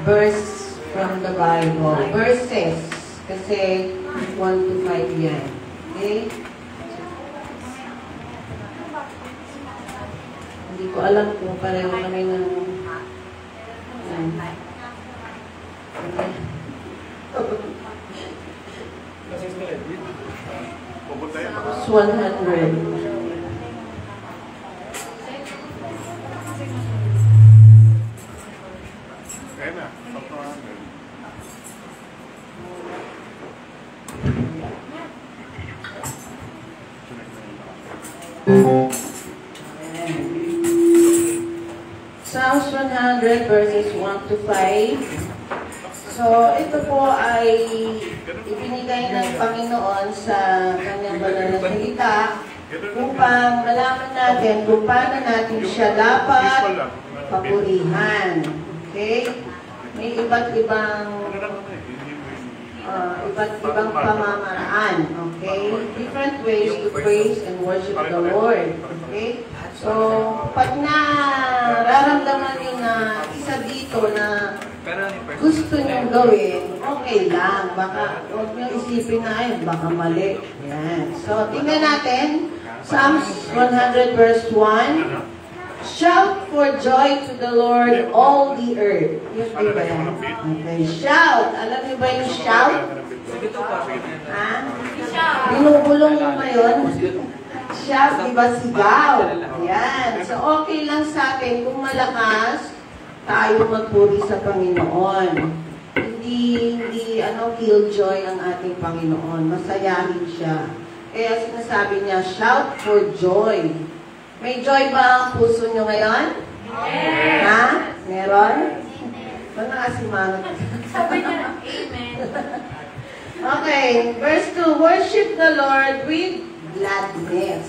verse from the Bible. Verses. Kasi 1 to 5 yan. Okay? Hindi ko alam kung pareho kami ng... It's 100. Psalms 100 verses 1 to 5. So, ito po ay ibinigay ng Panginoon sa kanyang banal na salita upang malaman natin kung paano natin siya dapat papurihan. Okay? May iba't ibang pamamaraan. Okay? Different ways to praise and worship the Lord. Okay? So, pag nararamdaman nyo na isa dito na gusto nyo gawin, okay lang. Baka, huwag nyo isipin na, ay, baka mali. Yan. So, tingnan natin. Psalms 100 verse 1. Shout for joy to the Lord, all the earth. Yun ba yan? Okay. Shout. Alam niyo ba yung shout? Ha? Binubulong mo ba yun? Shout, di ba sigaw? Yan. So, okay lang sa atin kung malakas tayo magpuri sa Panginoon. Hindi killjoy ang ating Panginoon. Masayahin siya. Kaya sinasabi niya, shout for joy. May joy ba ang puso nyo ngayon? Yes. Ha? Meron? Ba nakasimangot? Sabi niya, amen. Okay, verse 2. Worship the Lord with gladness.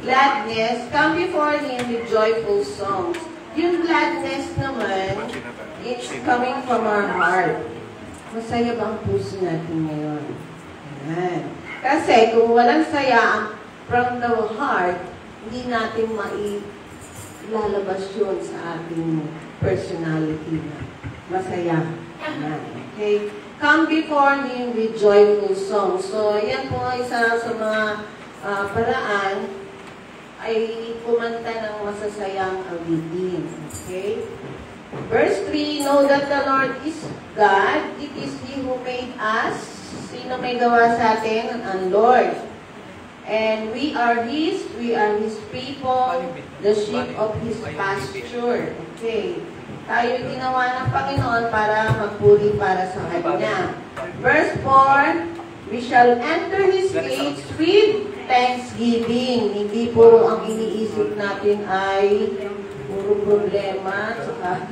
Gladness, come before Him with joyful songs. Yung gladness naman, it's coming from our heart. Masaya ba ang puso natin ngayon? Ayan. Kasi kung walang saya from the heart, hindi natin mailalabas yun sa ating personality na masaya. Ayan. Okay? Come before Him with joyful songs. So, yan po isa sa mga paraan ay kumanta ng masasayang awitin. Okay? Verse 3, know that the Lord is God. It is He who made us. Sino may gawa sa atin? Ang Lord. And we are His people, the sheep of His pasture. Okay. Tayo ginawa ng Panginoon para magpuri para sa Kanya. Verse 4, we shall enter His gates with thanksgiving. Hindi po ang iniisip natin ay puro problema, saka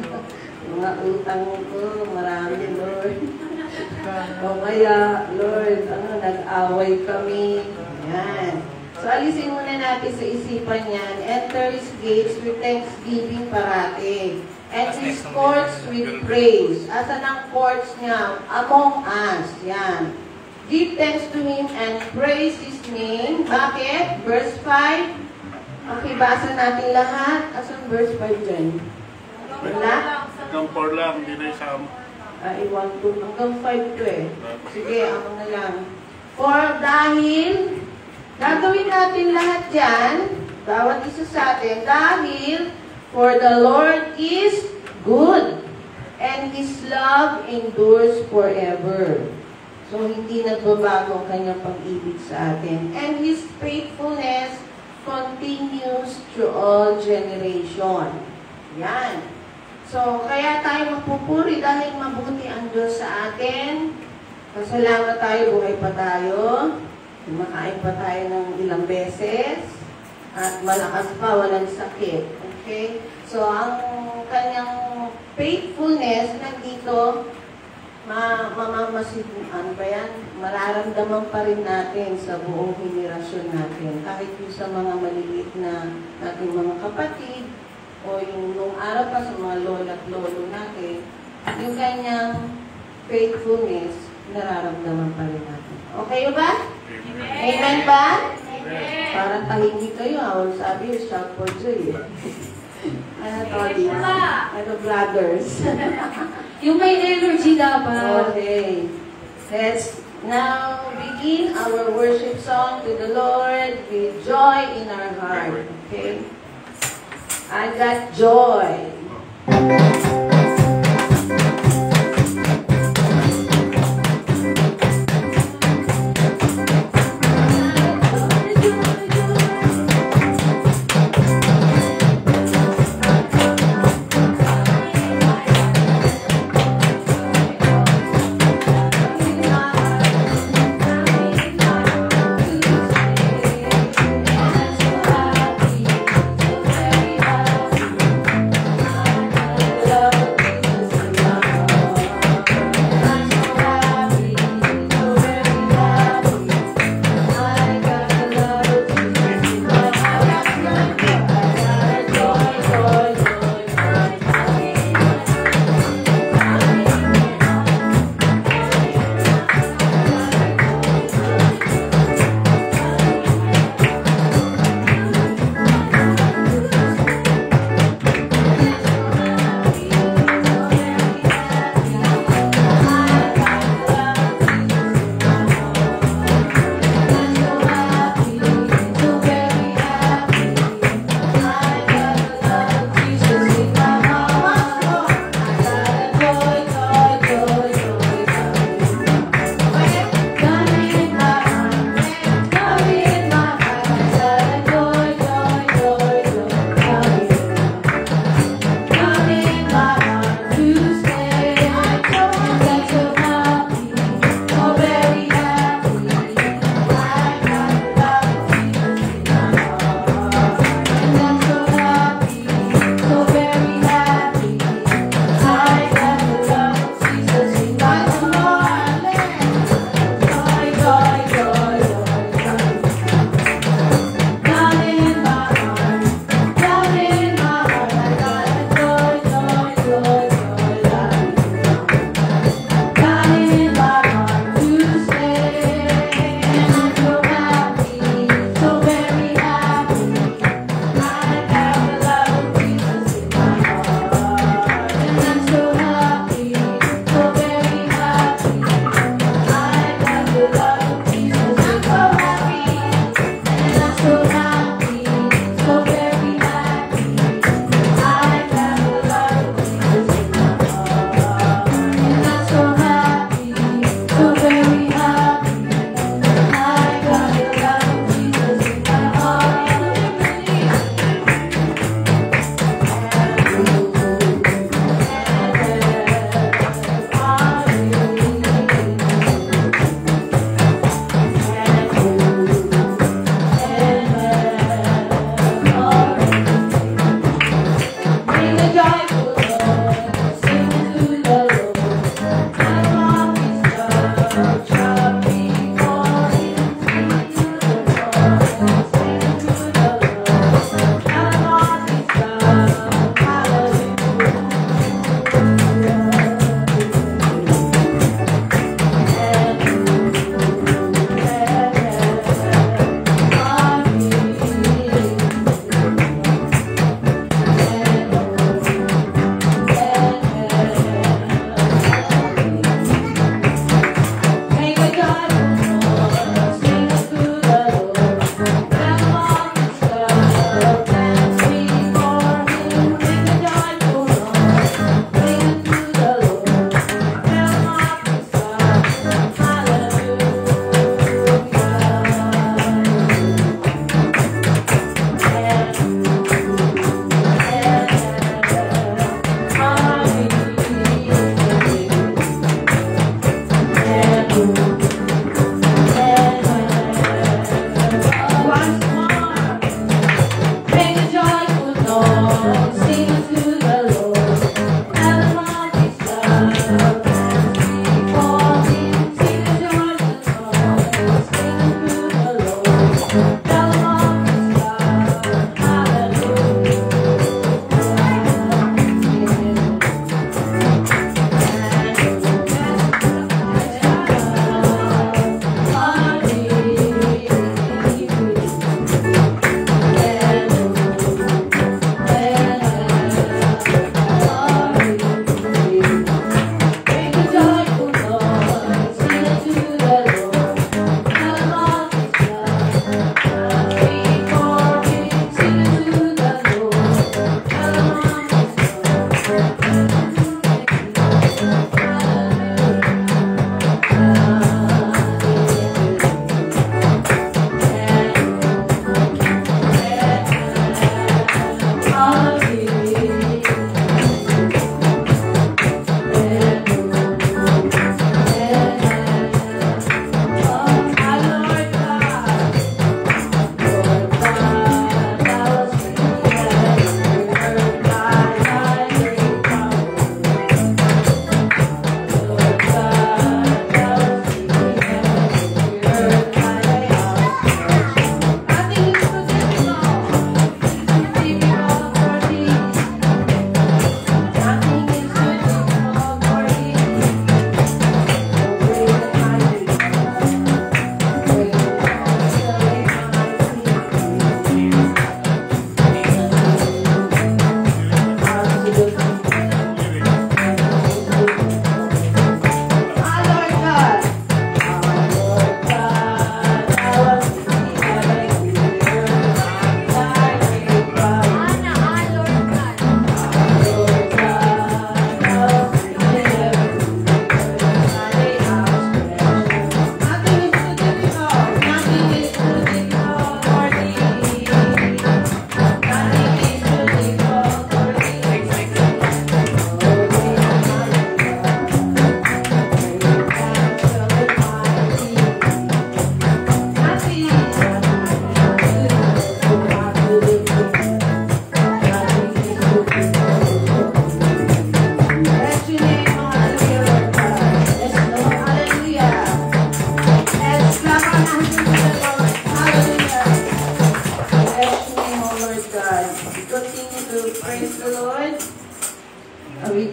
mga utang ko, marami, Lord. O kaya, Lord, nag-away kami. Yan. So, alisin muna natin sa isipan yan. Enter His gates with thanksgiving parati. And His courts with praise. Asan ang courts niya? Among us. Yan. Give thanks to Him and praise His name. Bakit? Verse 5. Okay, basa natin lahat. Asan verse 5 dyan? Wala? Hanggang 4 lang, hindi na isama. Iwan to. Hanggang 5 to eh. Sige, ako na lang. For dahil, gagawin natin lahat dyan, bawat isa sa atin, dahil, for the Lord is good, and His love endures forever. So, hindi nagbabago ang kanyang pag-ibig sa atin. And His faithfulness continues through all generation. Yan. So, kaya tayo magpupuri dahil mabuti ang Diyos sa atin. Pasalamat tayo, buhay pa tayo. Kumakain pa tayo ng ilang beses. At malakas pa, walang sakit. Okay? So, ang kanyang faithfulness nandito, mararamdaman pa rin natin sa buong henerasyon natin. Kahit yung sa mga maliliit na nating mga kapatid, o yung nung araw pa sa mga lola at lolo natin, yung kanyang faithfulness, nararamdaman pa rin natin. Okay ba? Amen, Amen ba? Amen. Parang tahimik kayo. Sabi, shout for joy. Anatolia. Ano, brothers. Yung may energy dapat. Okay. Let's now begin our worship song to the Lord with joy in our heart. Okay? I got joy.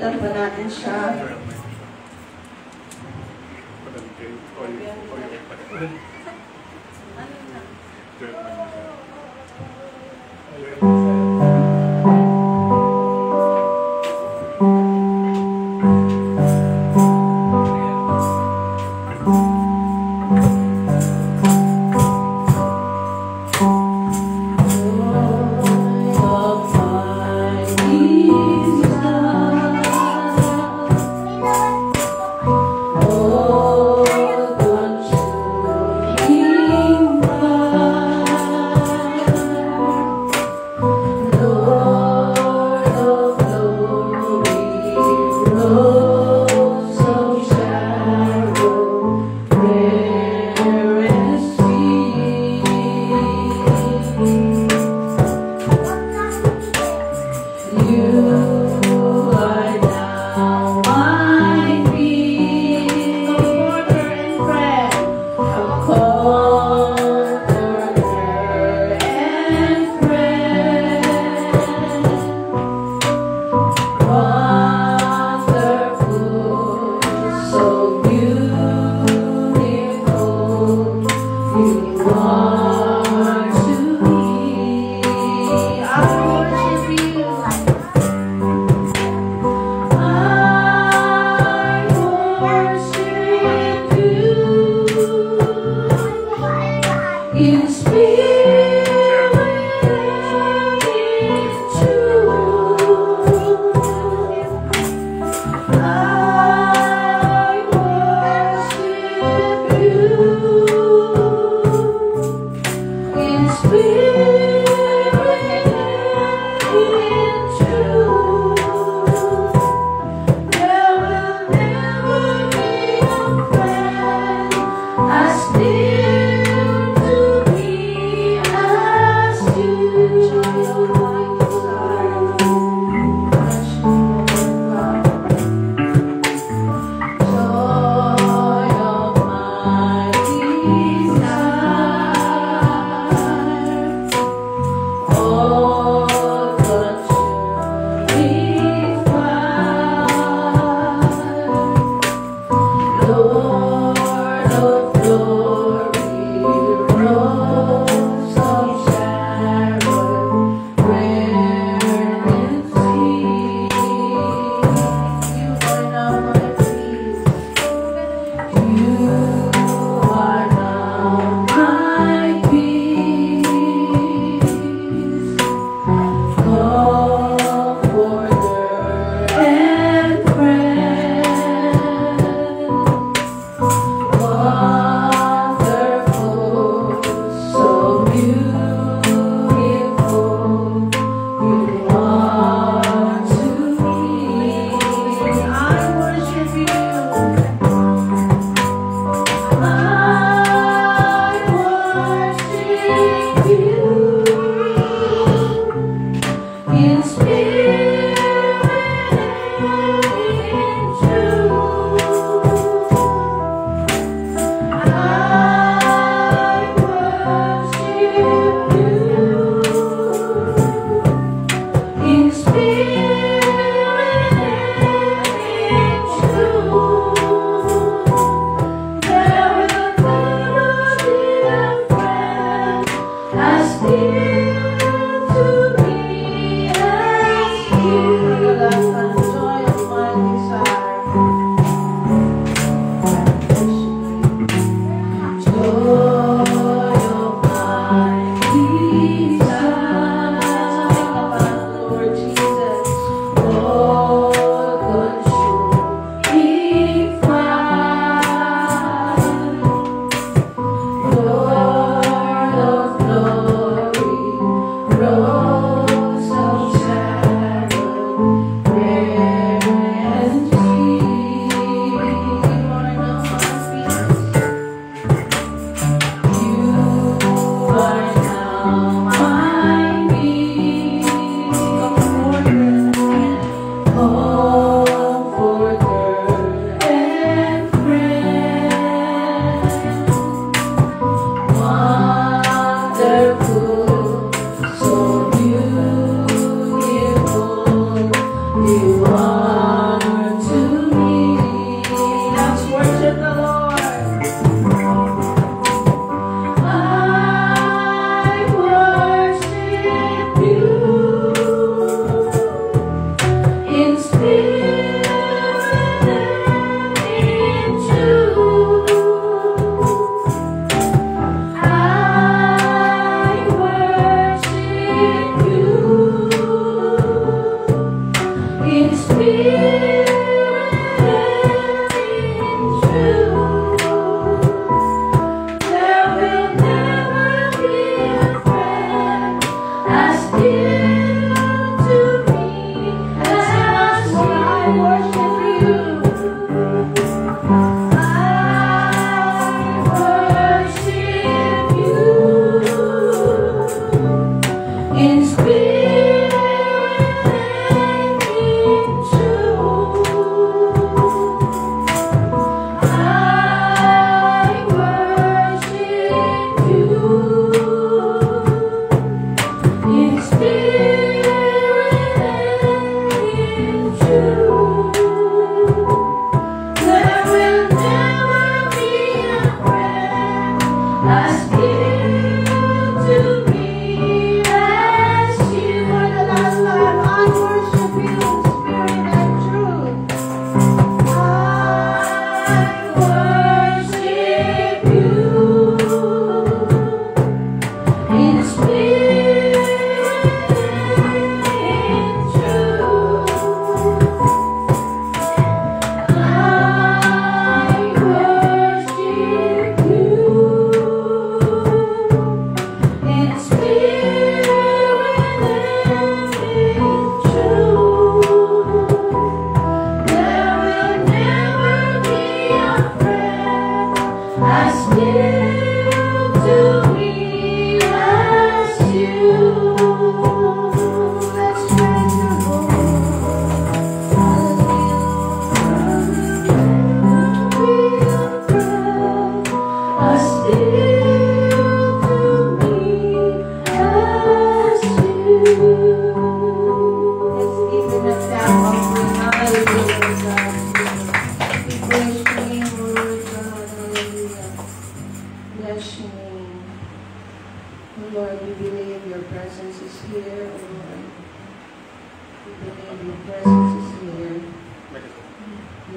Palitan pa natin siya.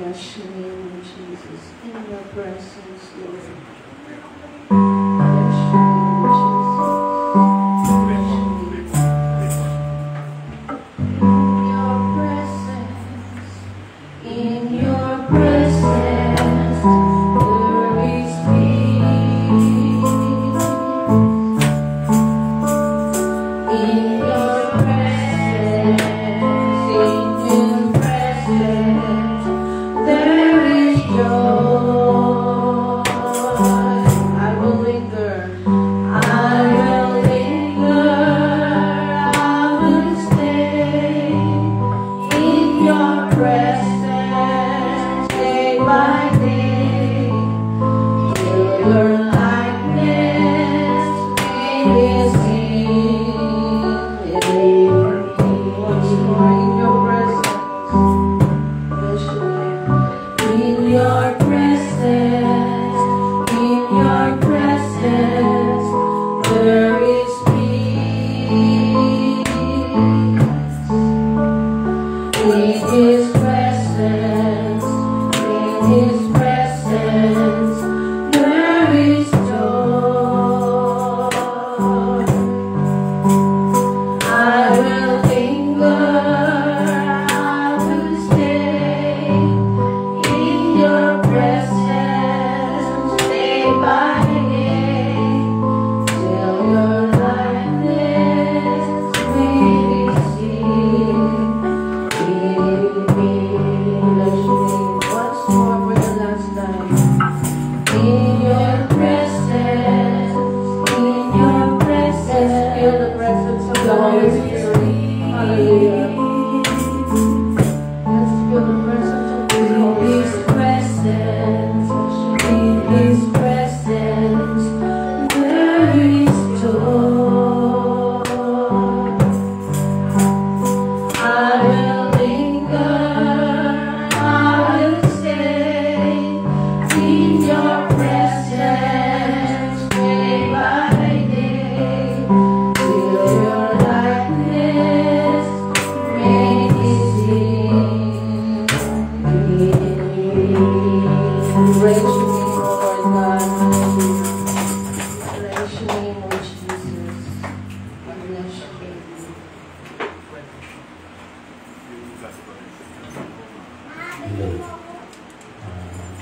Bless your name, Jesus, in your presence, Lord.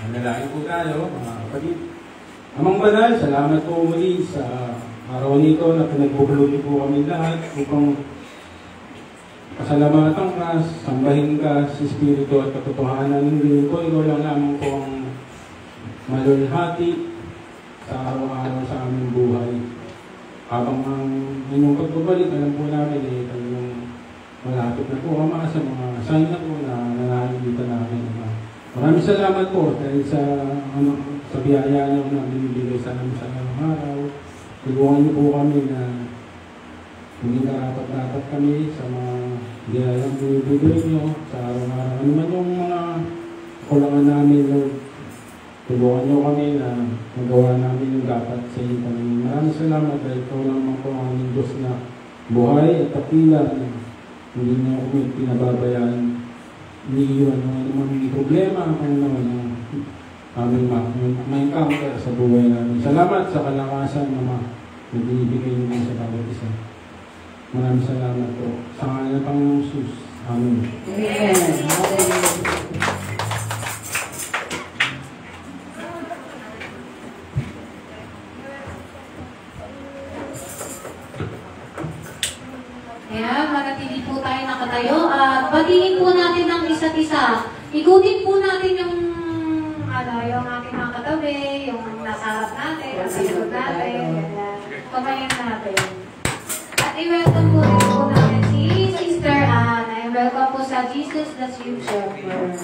Manalangin po tayo, mga kapatid. Amang banal, salamat po muli sa araw nito na pinagbubuluti po kami lahat upang pasalamatan ka, sambahin ka sa Espiritu at katotohanan ng Diyos ko. Ikaw lang lamang po ang malulhati sa araw-araw sa aming buhay. Habang ang inyong pagbabalik, alam po namin kayong malapit na po Ama sa mga sign na po na nananagitan namin. Maraming salamat po dahil sa biyaya niyo na binibigay sa amin sa araw. Tulungan niyo po kami na hindi karapat-dapat kami sa mga biyayang binibigay niyo sa araw-araw. Ano man yung mga kulangan namin, Lord, tulungan niyo kami na magawa namin yung dapat sa inyo. Maraming salamat dahil ito naman po ang aming Diyos na buhay at takila na hindi niyo kami pinababayaan. Iniiwan ng mga problema ang aming ma-encounter sa buhay namin. Salamat sa kalakasan na binibigay niyo sa bawat isa. Maraming salamat po. Sa ngalan ng Panginoong Jesus. Amen. Amen. Ayan, manatili po tayo nakatayo at batiin po natin ang isa't isa. Igutin po natin yung ating mga katabi, yung nasa harap natin, nasa likod natin, pamayin natin. At i-welcome po rin po natin si Sister Anna. I-welcome po sa Jesus the Sweet Shepherd.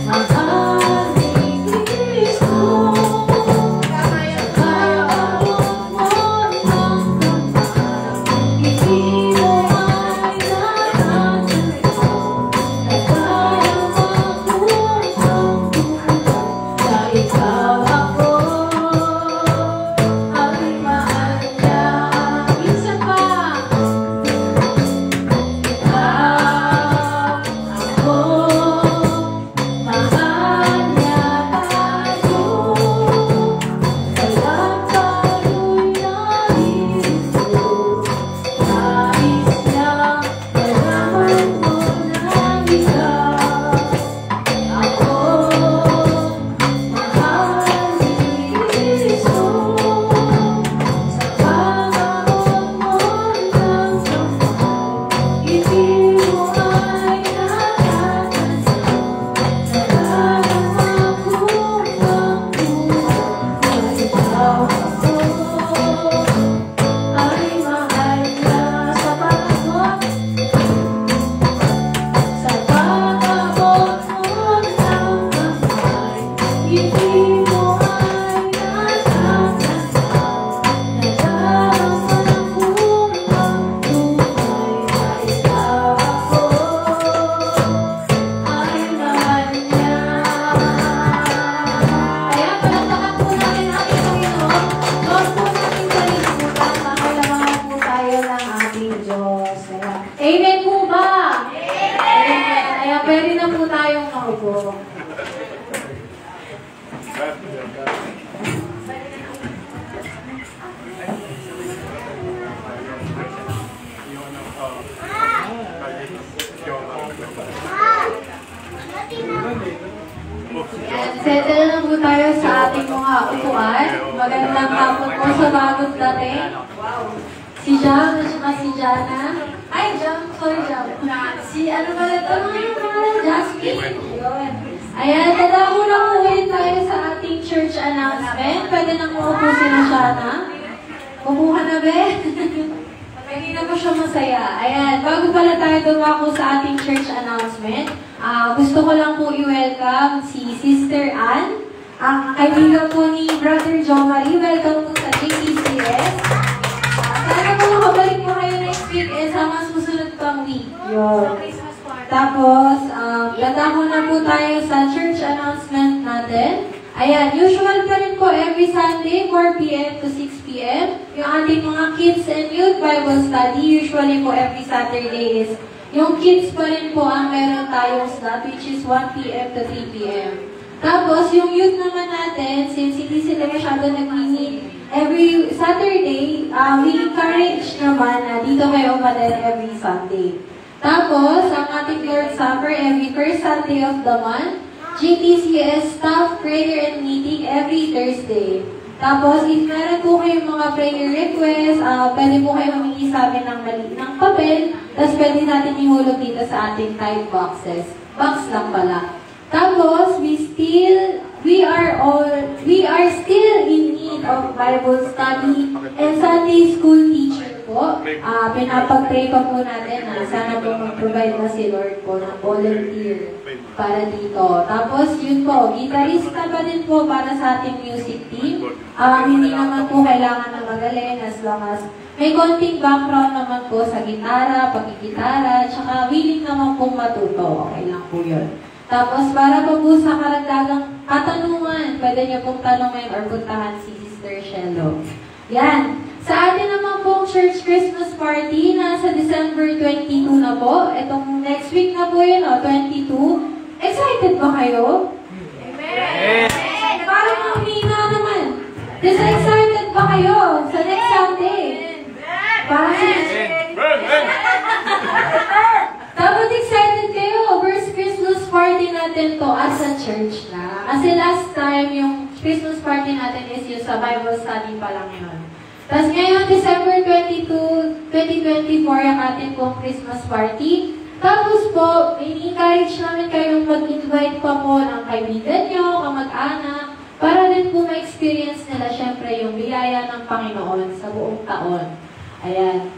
Aku Settle na po tayo sa ating mga upuan. Magandang hapon po sa bagong dating. Si Jam at saka si Jana. Ay, Jam. Sorry, Jam. Si ano pala ito? Jasmine. Yun. Ayan, tadako na po ulit tayo sa ating church announcement. Pwede na mo po si Jana. Kumuha na, be? Hindi na po siya masaya. Ayan, bago pala tayo dumako sa ating church announcement, gusto ko lang po i-welcome si Sister Ann, ang kaibigan po ni Brother Jo Marie. Welcome po sa JTCS. Sana po makabalik po kayo next week sa mas susunod pang week. Yun. Tapos, latako na po tayo sa church announcement natin. Ayan, usual pa rin po every Sunday, 4 p.m. to 6 p.m. Yung ating mga kids and youth Bible study, usually po every Saturday is yung kids pa rin po ang meron tayong slot, which is 1 p.m. to 3 p.m. Tapos, yung youth naman natin, since hindi sila masyado nag-meet every Saturday, we encourage naman na dito kayo umaten every Sunday. Tapos, ang ating Lord's Supper every first Sunday of the month, GTCS staff prayer and meeting every Thursday. Tapos, if meron po kayong mga prayer requests, pwede po kayo humingi sa amin ng papel, tapos pwede natin ihulog dito sa ating type boxes. Box lang pala. Tapos, we are still in need of Bible study and Sunday school teacher po. Pinapag-pray pa po natin na sana po mag-provide na si Lord po ng volunteer para dito. Tapos, yun po, gitarista pa din po para sa ating music team. Hindi naman po kailangan na magaling as long as may konting background naman po sa gitara, pagigitara, tsaka willing naman pong matuto. Okay lang po yun. Tapos, para po po sa karagdagang katanungan, pwede niyo pong tanungin or puntahan si Sister Shello. Yan. Sa atin naman pong church Christmas party, nasa December 22 na po. Itong next week na po yun, 22. Excited ba kayo? Amen! Parang ang hina naman. Excited ba kayo sa next Sunday? Parang dapat excited kayo. First Christmas party natin to as a church na. Kasi last time, yung Christmas party natin is yung sa Bible study pa lang yun. Tapos ngayon, December 22, 2024, yung ating pong Christmas party. Tapos po, i-encourage namin kayong mag-invite pa po ng kaibigan nyo, kamag-anak, para din po ma-experience nila syempre yung biyaya ng Panginoon sa buong taon. Ayan.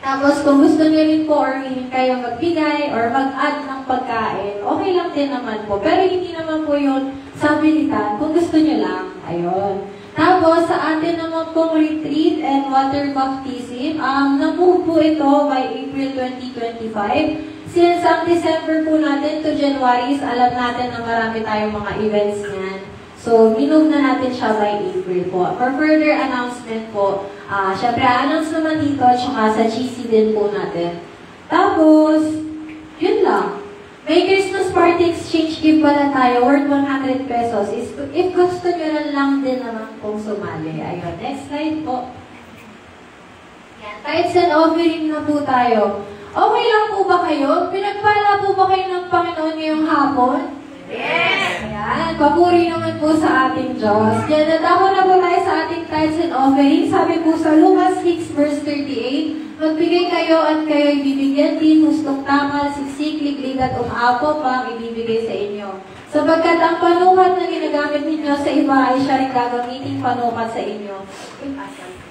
Tapos kung gusto nyo rin po or willing kayo magbigay or mag-add ng pagkain, okay lang din naman po. Pero hindi naman po yun sa bilitan kung gusto nyo lang. Ayun. Tapos sa atin naman pong retreat and water baptism, na-move po ito by April 2025. Since ang December po natin to January, alam natin na marami tayong mga events niyan. So, minove na natin siya by April po. For further announcement po, syempre, announce naman dito, tsaka sa GC din po natin. Tapos, yun lang. May Christmas party exchange gift pala tayo, worth 100 pesos. If gusto nyo lang din naman pong sumali. Ayun, next slide po. Yan, tithes and offering na po tayo. Okay lang po ba kayo? Pinagpala po ba kayo ng Panginoon ngayong hapon? Yes! Ayan, papuri naman po sa ating Diyos. Yan, natako na po tayo sa ating tithes and offering. Sabi po sa Lucas 6 verse 38, magbigay kayo at kayo ibibigyan din, hustong tamal, siksik, liglig at umapo pa ang ibibigay sa inyo. Sapagkat ang panukat na ginagamit ninyo sa iba ay siya rin gagamitin panukat sa inyo.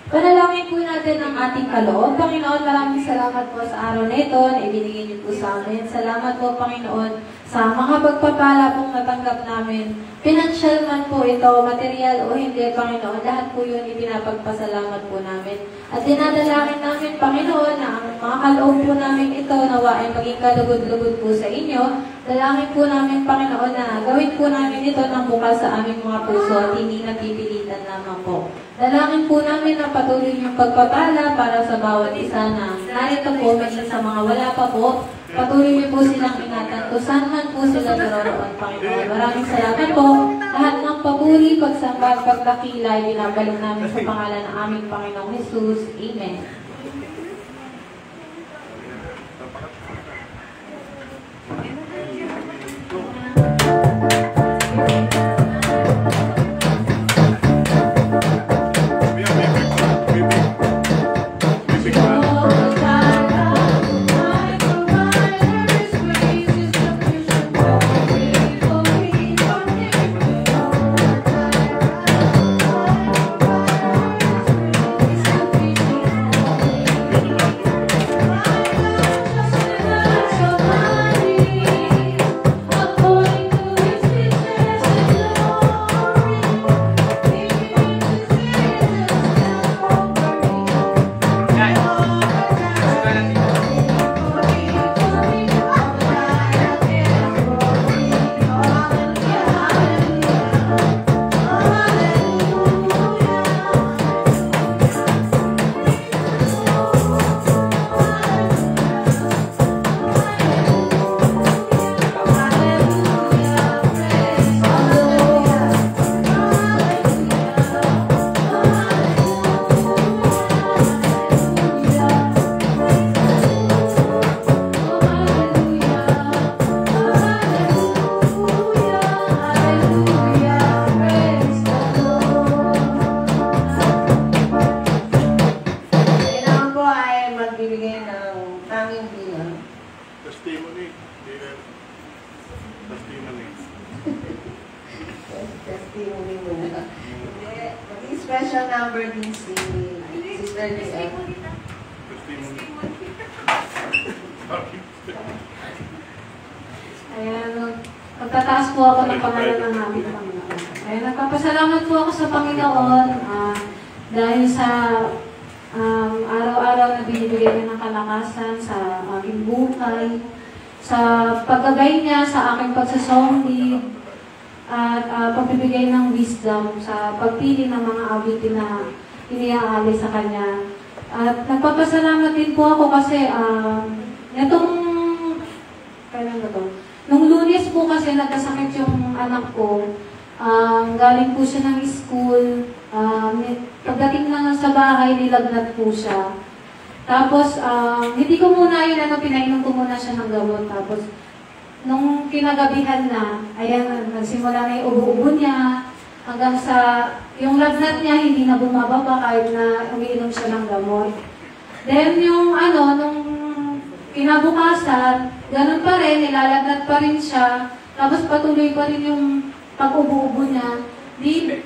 Panalangin po natin ang ating kaloob. Panginoon, maraming salamat po sa araw na ito na ibinigay niyo po sa amin. Salamat po, Panginoon, sa mga pagpapala pong natanggap namin. Financial man po ito, material o hindi, Panginoon, lahat po yun ipinapagpasalamat po namin. At dinadalangin namin, Panginoon, na ang mga kaloob po namin ito nawa ay maging kalugod-lugod po sa inyo. Dalangin po namin, Panginoon, na gawin po namin ito ng bukas sa aming mga puso at hindi napipilitan lamang po. Dalangin po namin na patuloy niyong pagpapala para sa bawat isa na narito po, maging sa mga wala pa po. Patuloy niyo po silang ingatan. Tusanhan po sila naroroon, Panginoon. Maraming salamat po. Lahat ng ang papuri, pagsamba at pagdakila ay binabalik namin sa pangalan ng aming Panginoong Jesus. Amen. Special number din si Sister Lia. Ayan, magtataas po ako ng pangalan ng aming Panginoon. Ayan, nagpapasalamat po ako sa Panginoon dahil sa araw-araw na binibigay niya ng kalakasan sa aking buhay, sa paggabay niya sa aking pagsasongli, at pagbibigay ng wisdom sa pagpili ng mga awitin na iniaalay sa Kanya. At nagpapasalamat din po ako kasi kailan ba to? Nung Lunes po kasi nagkasakit yung anak ko. Galing po siya ng school. Pagdating na sa bahay, nilagnat po siya. Tapos, hindi ko muna yun, pinainom ko muna siya ng gamot. Tapos, nung kinagabihan na, ayan, nagsimula na yung ubo-ubo niya, hanggang sa, yung lagnat niya, hindi na bumababa kahit na umiinom siya ng gamot. Then, nung kinabukasan, ganun pa rin, nilalagnat pa rin siya, tapos patuloy pa rin yung pag-ubo-ubo niya.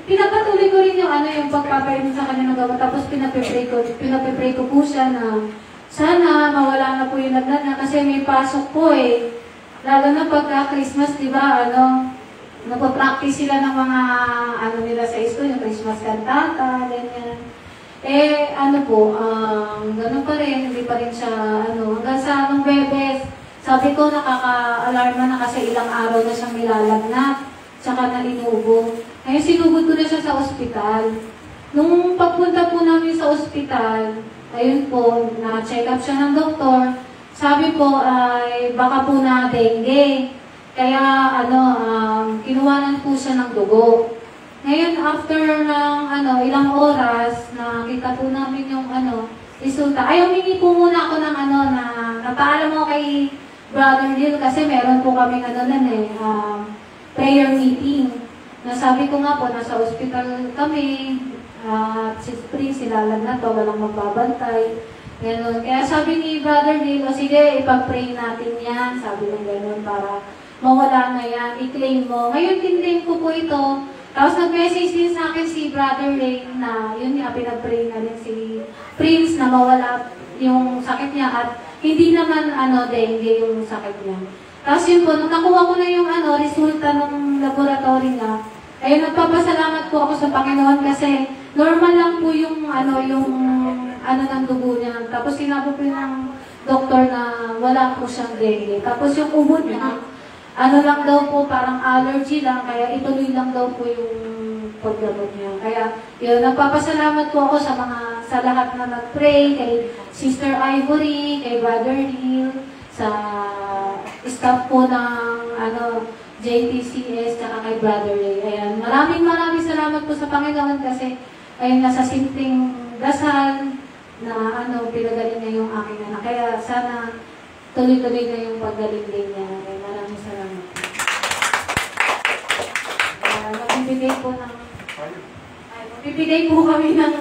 Pinapatuloy ko rin yung pagpapainom sa kanya ng gamot, tapos pinapipray ko po siya na sana mawala na po yung lagnat niya kasi may pasok po eh. Lalo na pagka Christmas, di ba, nagpa-practice sila ng mga, nila sa school, yung Christmas kantata, ganyan. Ganun pa rin, hindi pa rin siya, hanggang sa nung Bebes, sabi ko, nakaka-alarma na kasi ilang araw na siyang nilalagnat, tsaka na inuubo. Ngayon, sinugod ko na siya sa ospital. Nung pagpunta po namin sa ospital, ayun po, na-check up siya ng doktor. Sabi po ay baka po na dengue. Kaya kinuhanan po siya ng dugo. Ngayon after ng ilang oras nakita po namin yung resulta. Ay humingi po muna ako ng na napaalam mo kay Brother Neil kasi meron po kami prayer meeting. Nasabi ko nga po nasa ospital kami si Spring silalag na to, walang magbabantay. Ganun. Kaya sabi ni Brother Neil, sige, ipag-pray natin yan. Sabi ng ganun, para mawala na yan. I-claim mo. Ngayon, tinlame ko po ito. Tapos nag-message din sa akin si Brother Rain na yun nga, pinag-pray na rin si Prince na mawala yung sakit niya at hindi naman dengue yung sakit niya. Tapos yun po, nung nakuha ko na yung resulta ng laboratory niya, ayun, nagpapasalamat po ako sa Panginoon kasi normal lang po yung ng dugo niya. Tapos sinabi po ng doktor na wala po siyang dengue. Tapos yung ubo niya, lang daw po, parang allergy lang, kaya ituloy lang daw po yung paggamot niya. Kaya yun, nagpapasalamat po ako sa lahat na nag-pray, kay Sister Ivory, kay Brother Neil, sa staff po ng JTCS, tsaka kay Brother Ray. Ayan, maraming salamat po sa Panginoon kasi ayun nga sa simpleng dasal na pinagaling niya yung aking anak. Kaya sana tuloy-tuloy na yung paggaling din niya. Kaya maraming salamat po. Magbibigay po kami ng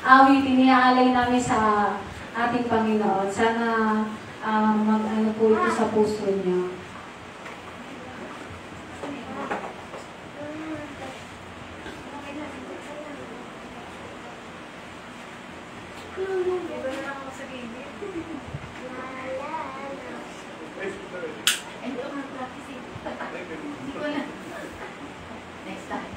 awitin, iniaalay namin sa ating Panginoon. Sana mag-ano po ito sa puso niya. Next time.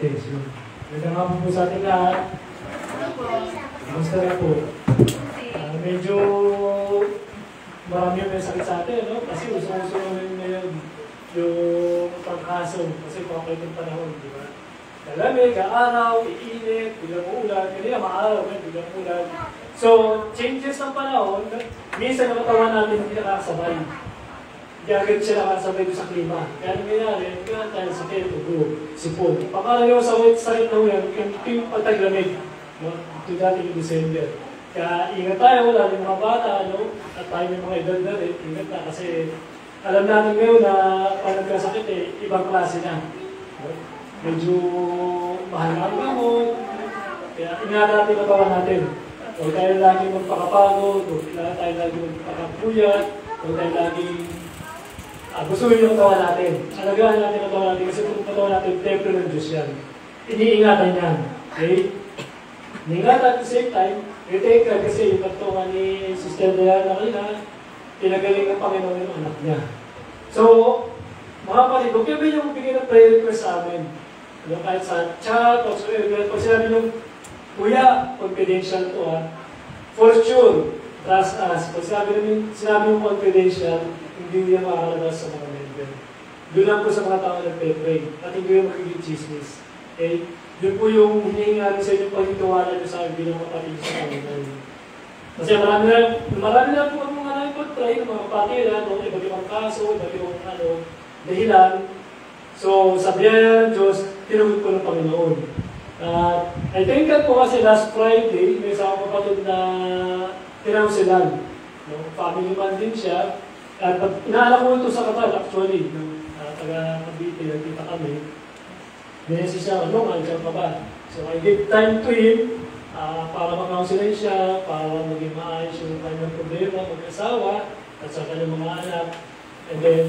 Magandang hapon po sa ating lahat. Kamusta na po? Medyo marami yung may sakit sa atin, no? Kasi uso-uso rin ngayon yung pagkaso. Kasi pakaitin panahon, di ba? Malamig, araw, iinit, biglang ulan. Kanina maaraw, biglang ulan. So, changes ng panahon, minsan ang katawan natin hindi nakakasabay. Kaya agad siya nakasabay sa klima. Kaya nangyayari, kaya tayo sa ubo, sipon. Pakaraniwan sa sakit na uyan, yung pagtaglamig. Ito dati yung December. Kaya ingat tayo, wala yung mga bata, at tayo yung mga edad na rin, ingat na. Kasi alam natin ngayon na pag nagkasakit, ibang klase na. Medyo mahal na ang gamot. Kaya ingat natin ang kawan natin. Huwag tayo lagi magpakapagod, huwag tayo lagi magpakapuyat, huwag tayo lagi gustuhin yung katawan natin. Alagaan natin ang katawan natin kasi kung katawan natin, templo ng Diyos yan. Iniingatan yan. Okay? Iniingatan at the same time, retake ka kasi yung pagtungan ni Sister Diana kanina, pinagaling ng Panginoon yung anak niya. So, mga kapatid, huwag kayo yung bigyan ng prayer request sa amin. Kahit sa chat, o pag sinabi nyo, Kuya, confidential to for sure, trust us. Pag sinabi yung confidential, hindi yan makakalabas sa mga member. Doon lang po sa mga tao nagpe-pray. At hindi yung magiging chismis. Okay? Yun po yung hinihingarin sa inyo pagtitiwala nyo sa akin bilang kapatid sa Panginoon. Kasi marami na po ang mga nagpag-try ng mga kapatid, iba't ibang kaso, iba't ibang dahilan. So, sabihan ng Diyos, tinugot ko ng Panginoon. I think that po kasi last Friday, may isang kapatid na tinawsilan. Family man din siya. At inaalak ko ito sa Qatar, actually. Taga Cavite, nagkita kami. Binesi siya, andyan ka ba? So I gave time to him para mag-counseling siya, para maging maayos yung kanyang problema, mag-asawa, at sa kanyang mga anak. And then,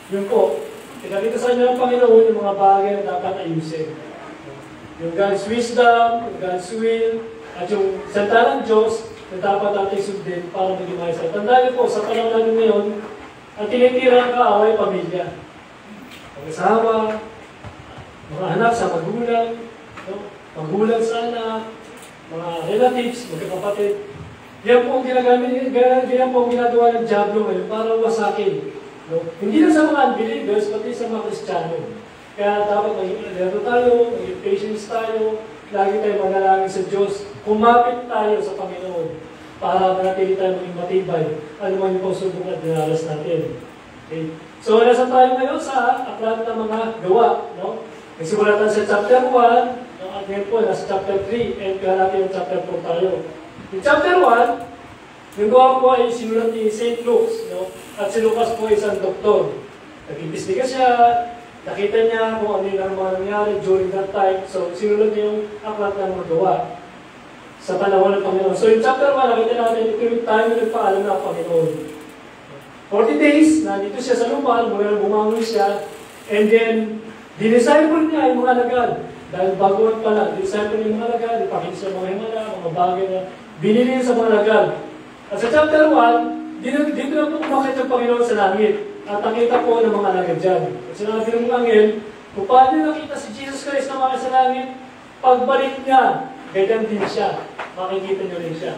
yun po, pinakita sa inyo ng Panginoon yung mga bagay na dapat ayusin. Yung God's wisdom, yung God's will, at yung salita ng Diyos na dapat natin sundin para maging maayos. Tandaan niyo po, sa panahon natin ngayon, ang tinitira ng kaaway, pamilya. Mag-asawa, mga anak sa magulang, magulang sa anak, mga relatives, magkakapatid. Yan po ang ginagawa ng Diablo ngayon para wasakin. Hindi na sa mga unbelievers, pati sa mga Kristiyano. Kaya dapat maging alert tayo, maging patience tayo, lagi tayo manalangin sa Diyos, kumapit tayo sa Panginoon para manatili tayo maging matibay. Ano man yung pagsubok at dinalas natin. Okay. So, nasa tayo ngayon sa aklat ng mga gawa. Nagsimula tayo sa chapter 1, at ngayon po, nasa chapter 3, and kaya natin yung chapter 4 tayo. Yung chapter 1, yung gawa po ay sinulat ni St. Luke, at si Lucas po ay isang doktor. Nag-imbestiga siya, nakita niya kung ano yung mga nangyari during that time. So, sinulat niya yung aklat ng mga gawa sa panahon ng Panginoon. So, in chapter 1, nakita natin, ito yung time na nagpaalam ng Panginoon. 40 days, nandito siya sa lupa, bumangon siya, and then, dinisciple niya yung mga alagad. Dahil baguhan pa lang, dinisciple yung mga alagad, ipakita siya mga himala, mga bagay na binili sa mga alagad. At sa chapter 1, dito na po kumakit yung Panginoon sa langit. At nakita po ng mga alagad dyan. At sinabi ng angel, kung paano nakita si Jesus Christ na mga sa langit, pagbalik niya, ganyan din siya. Makikita niyo rin siya.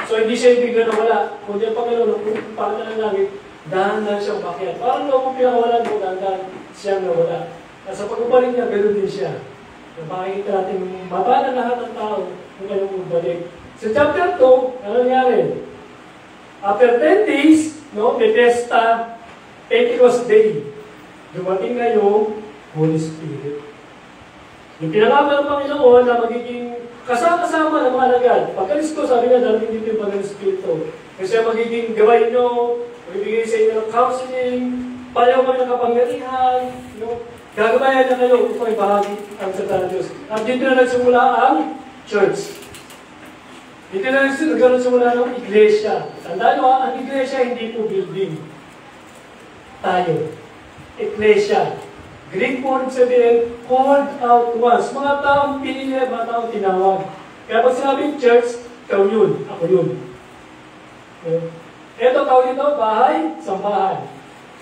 So hindi siya yung bigla na wala. Kung di ang Panginoon, kung paano ng langit, dahan-dahan siyang umakyat. Parang kung pinakawalan mo, dahan-dahan siyang nawala. At sa pagbalik niya, ganoon din siya. Makikita natin mata na lahat ng tao kung kanyang magbalik. Sa chapter 2, ano nangyari? After 10 days, may pesta, Pentecost Day. Dumating na yung Holy Spirit. Yung pinangamal ng Panginoon na magiging kasama-kasama ng mga alagad. Pagkalis ko, sabi niya, darating dito yung Panginoon Espiritu. Kasi magiging gawin nyo, magbibigay sa inyo ng counseling, palayaw kami ng kapangyarihan, gagabayan niya kayo upang ibahagi ang salita ng Diyos. At dito na nagsimula ang church. Dito na nagsimula ng iglesia. Tandaan nyo, ang iglesia hindi po building. Tayo. Iglesia. Greek word sabihin, called out once. Mga taong pinili, mga taong tinawag. Kaya pag sinabing church, ikaw yun, ako yun. Ito, tawag dito, bahay, sambahan.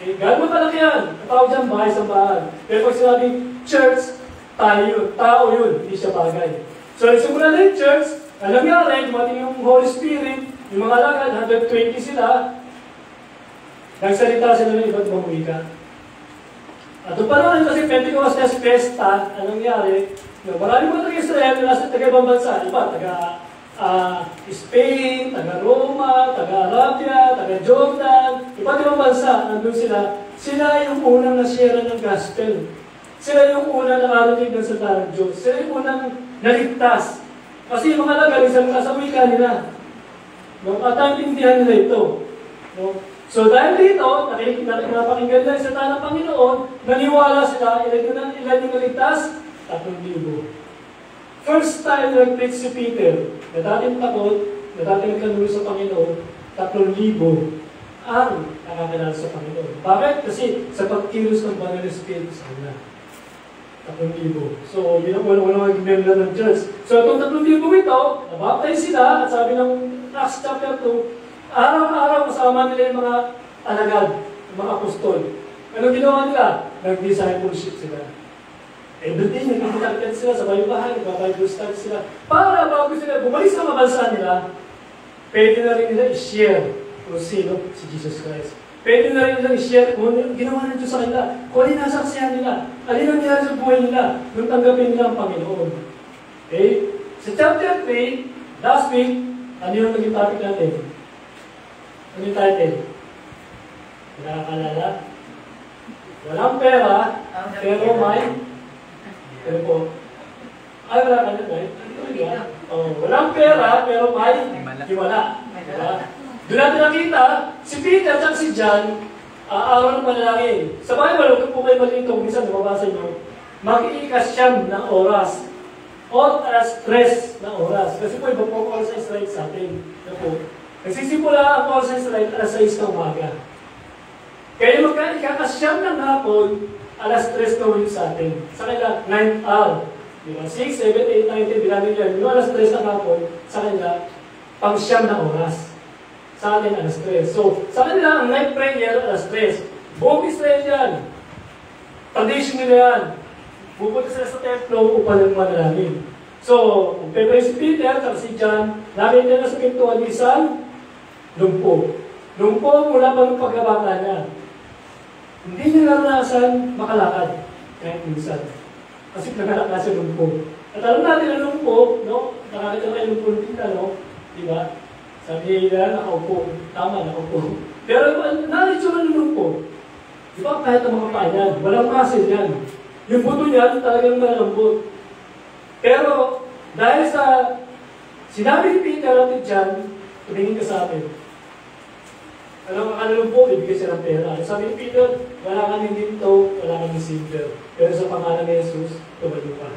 Gano'n malaki yan. Ang tawag dyan, bahay, sambahan. Pero pag sinabing church, tayo yun, tao yun, hindi siya bagay. So, nagsimula na yung church, alam nga rin, dumating yung Holy Spirit, yung mga alagad, 120 sila, nagsalita sila ng iba't ibang wika. At doon pa naman kasi Pentecostes Festa, anong nangyari? Maraming mga taga-Israel na nasa taga-ibang bansa, iba, Spain, taga-Roma, taga-Arabia, taga-Jordan, iba't ibang bansa, nandun sila. Sila yung unang na-share ng gospel. Sila yung unang nakarinig ng salita ng Diyos. Sila yung unang naligtas. Kasi yung mga nagaling sa wika nila. No? At naintindihan nila ito. No? So dahil dito, napakinggan nila yung salita ng Panginoon, naniwala sila, ilan yung naligtas? 3,000. First time nag-preach si Peter, na dating takot, na dating nagkanulo sa Panginoon, 3,000 ang nakakilala sa Panginoon. Bakit? Kasi sa pagkilos ng Banal na Espiritu sa kanila. 3,000. So, yun ang walang nila ng church. So, itong 3,000 ito, nabaptize sila, at sabi ng Acts chapter 2, araw-araw kasama nila yung mga alagad, yung mga apostol. Ano ginawa nila? Nag-discipleship sila. Everything, nagkakit sila sa bahay-bahay, nagbabible study sila. Para bago sila bumalik sa mga bansa nila, pwede na rin nila i-share kung sino si Jesus Christ. Pwede na rin nila i-share kung ano ginawa ng Diyos sa kanila, kung ano nasaksihan nila, alin ang nangyari sa buhay nila, nung tanggapin nila ang Panginoon. Okay? Sa chapter 3, last week, ano yung naging topic natin? Ano yung title? Nakakalala? Walang pera, pero may ano po? Ay, wala ka na ba? Walang pera, pero may himala. Diba? Doon natin nakita, si Peter at si John, araw ng manalangin. Sa Bible, kung po kayo malito, minsan nababasa nyo, mag-iikasyam ng oras. O alas 3 ng oras. Kasi po, iba po ang oras sa Israel sa atin. Nagsisimula ang oras sa Israel, alas 6 ng umaga. Kaya magkakasyam ng hapon, alas 3 na ulit sa atin. Sa kanila, 9 hour. Diba? 6, 7, 8, 9, 10, bilangin yan. Yung alas 3 na hapon, sa kanila, pang siyam na oras. Sa atin, alas 3. So, sa kanila, ang night prayer, alas 3. Buong Israel yan. Tradition nila yan. Pupunta sila sa templo upang lang manalangin. So, kung pwede si Peter, at si John, namin nila sa pintuan ni isang lumpo. Lumpo mula pa ng pagkabata niya. Hindi niya naranasan makalakad kahit minsan. Kasi nagalak na siya lumpo. At alam natin ang lumpo, no? Nakakita kayo lumpo ng tingnan, no? Diba? Sabi nila, nakaupo. Tama, nakaupo. Pero naritsura ng lumpo. Diba kahit ang mga paa niyan, walang muscle yan. Yung buto niyan talagang malambot. Pero dahil sa sinabi ni Peter at John, tumingin ka sa amin. Alam ka kanilong po, ibigay siya ng pera. Sabi ni Peter, wala kami dito, wala kami silver. Pero sa pangalan ni Jesus, tumayo ka.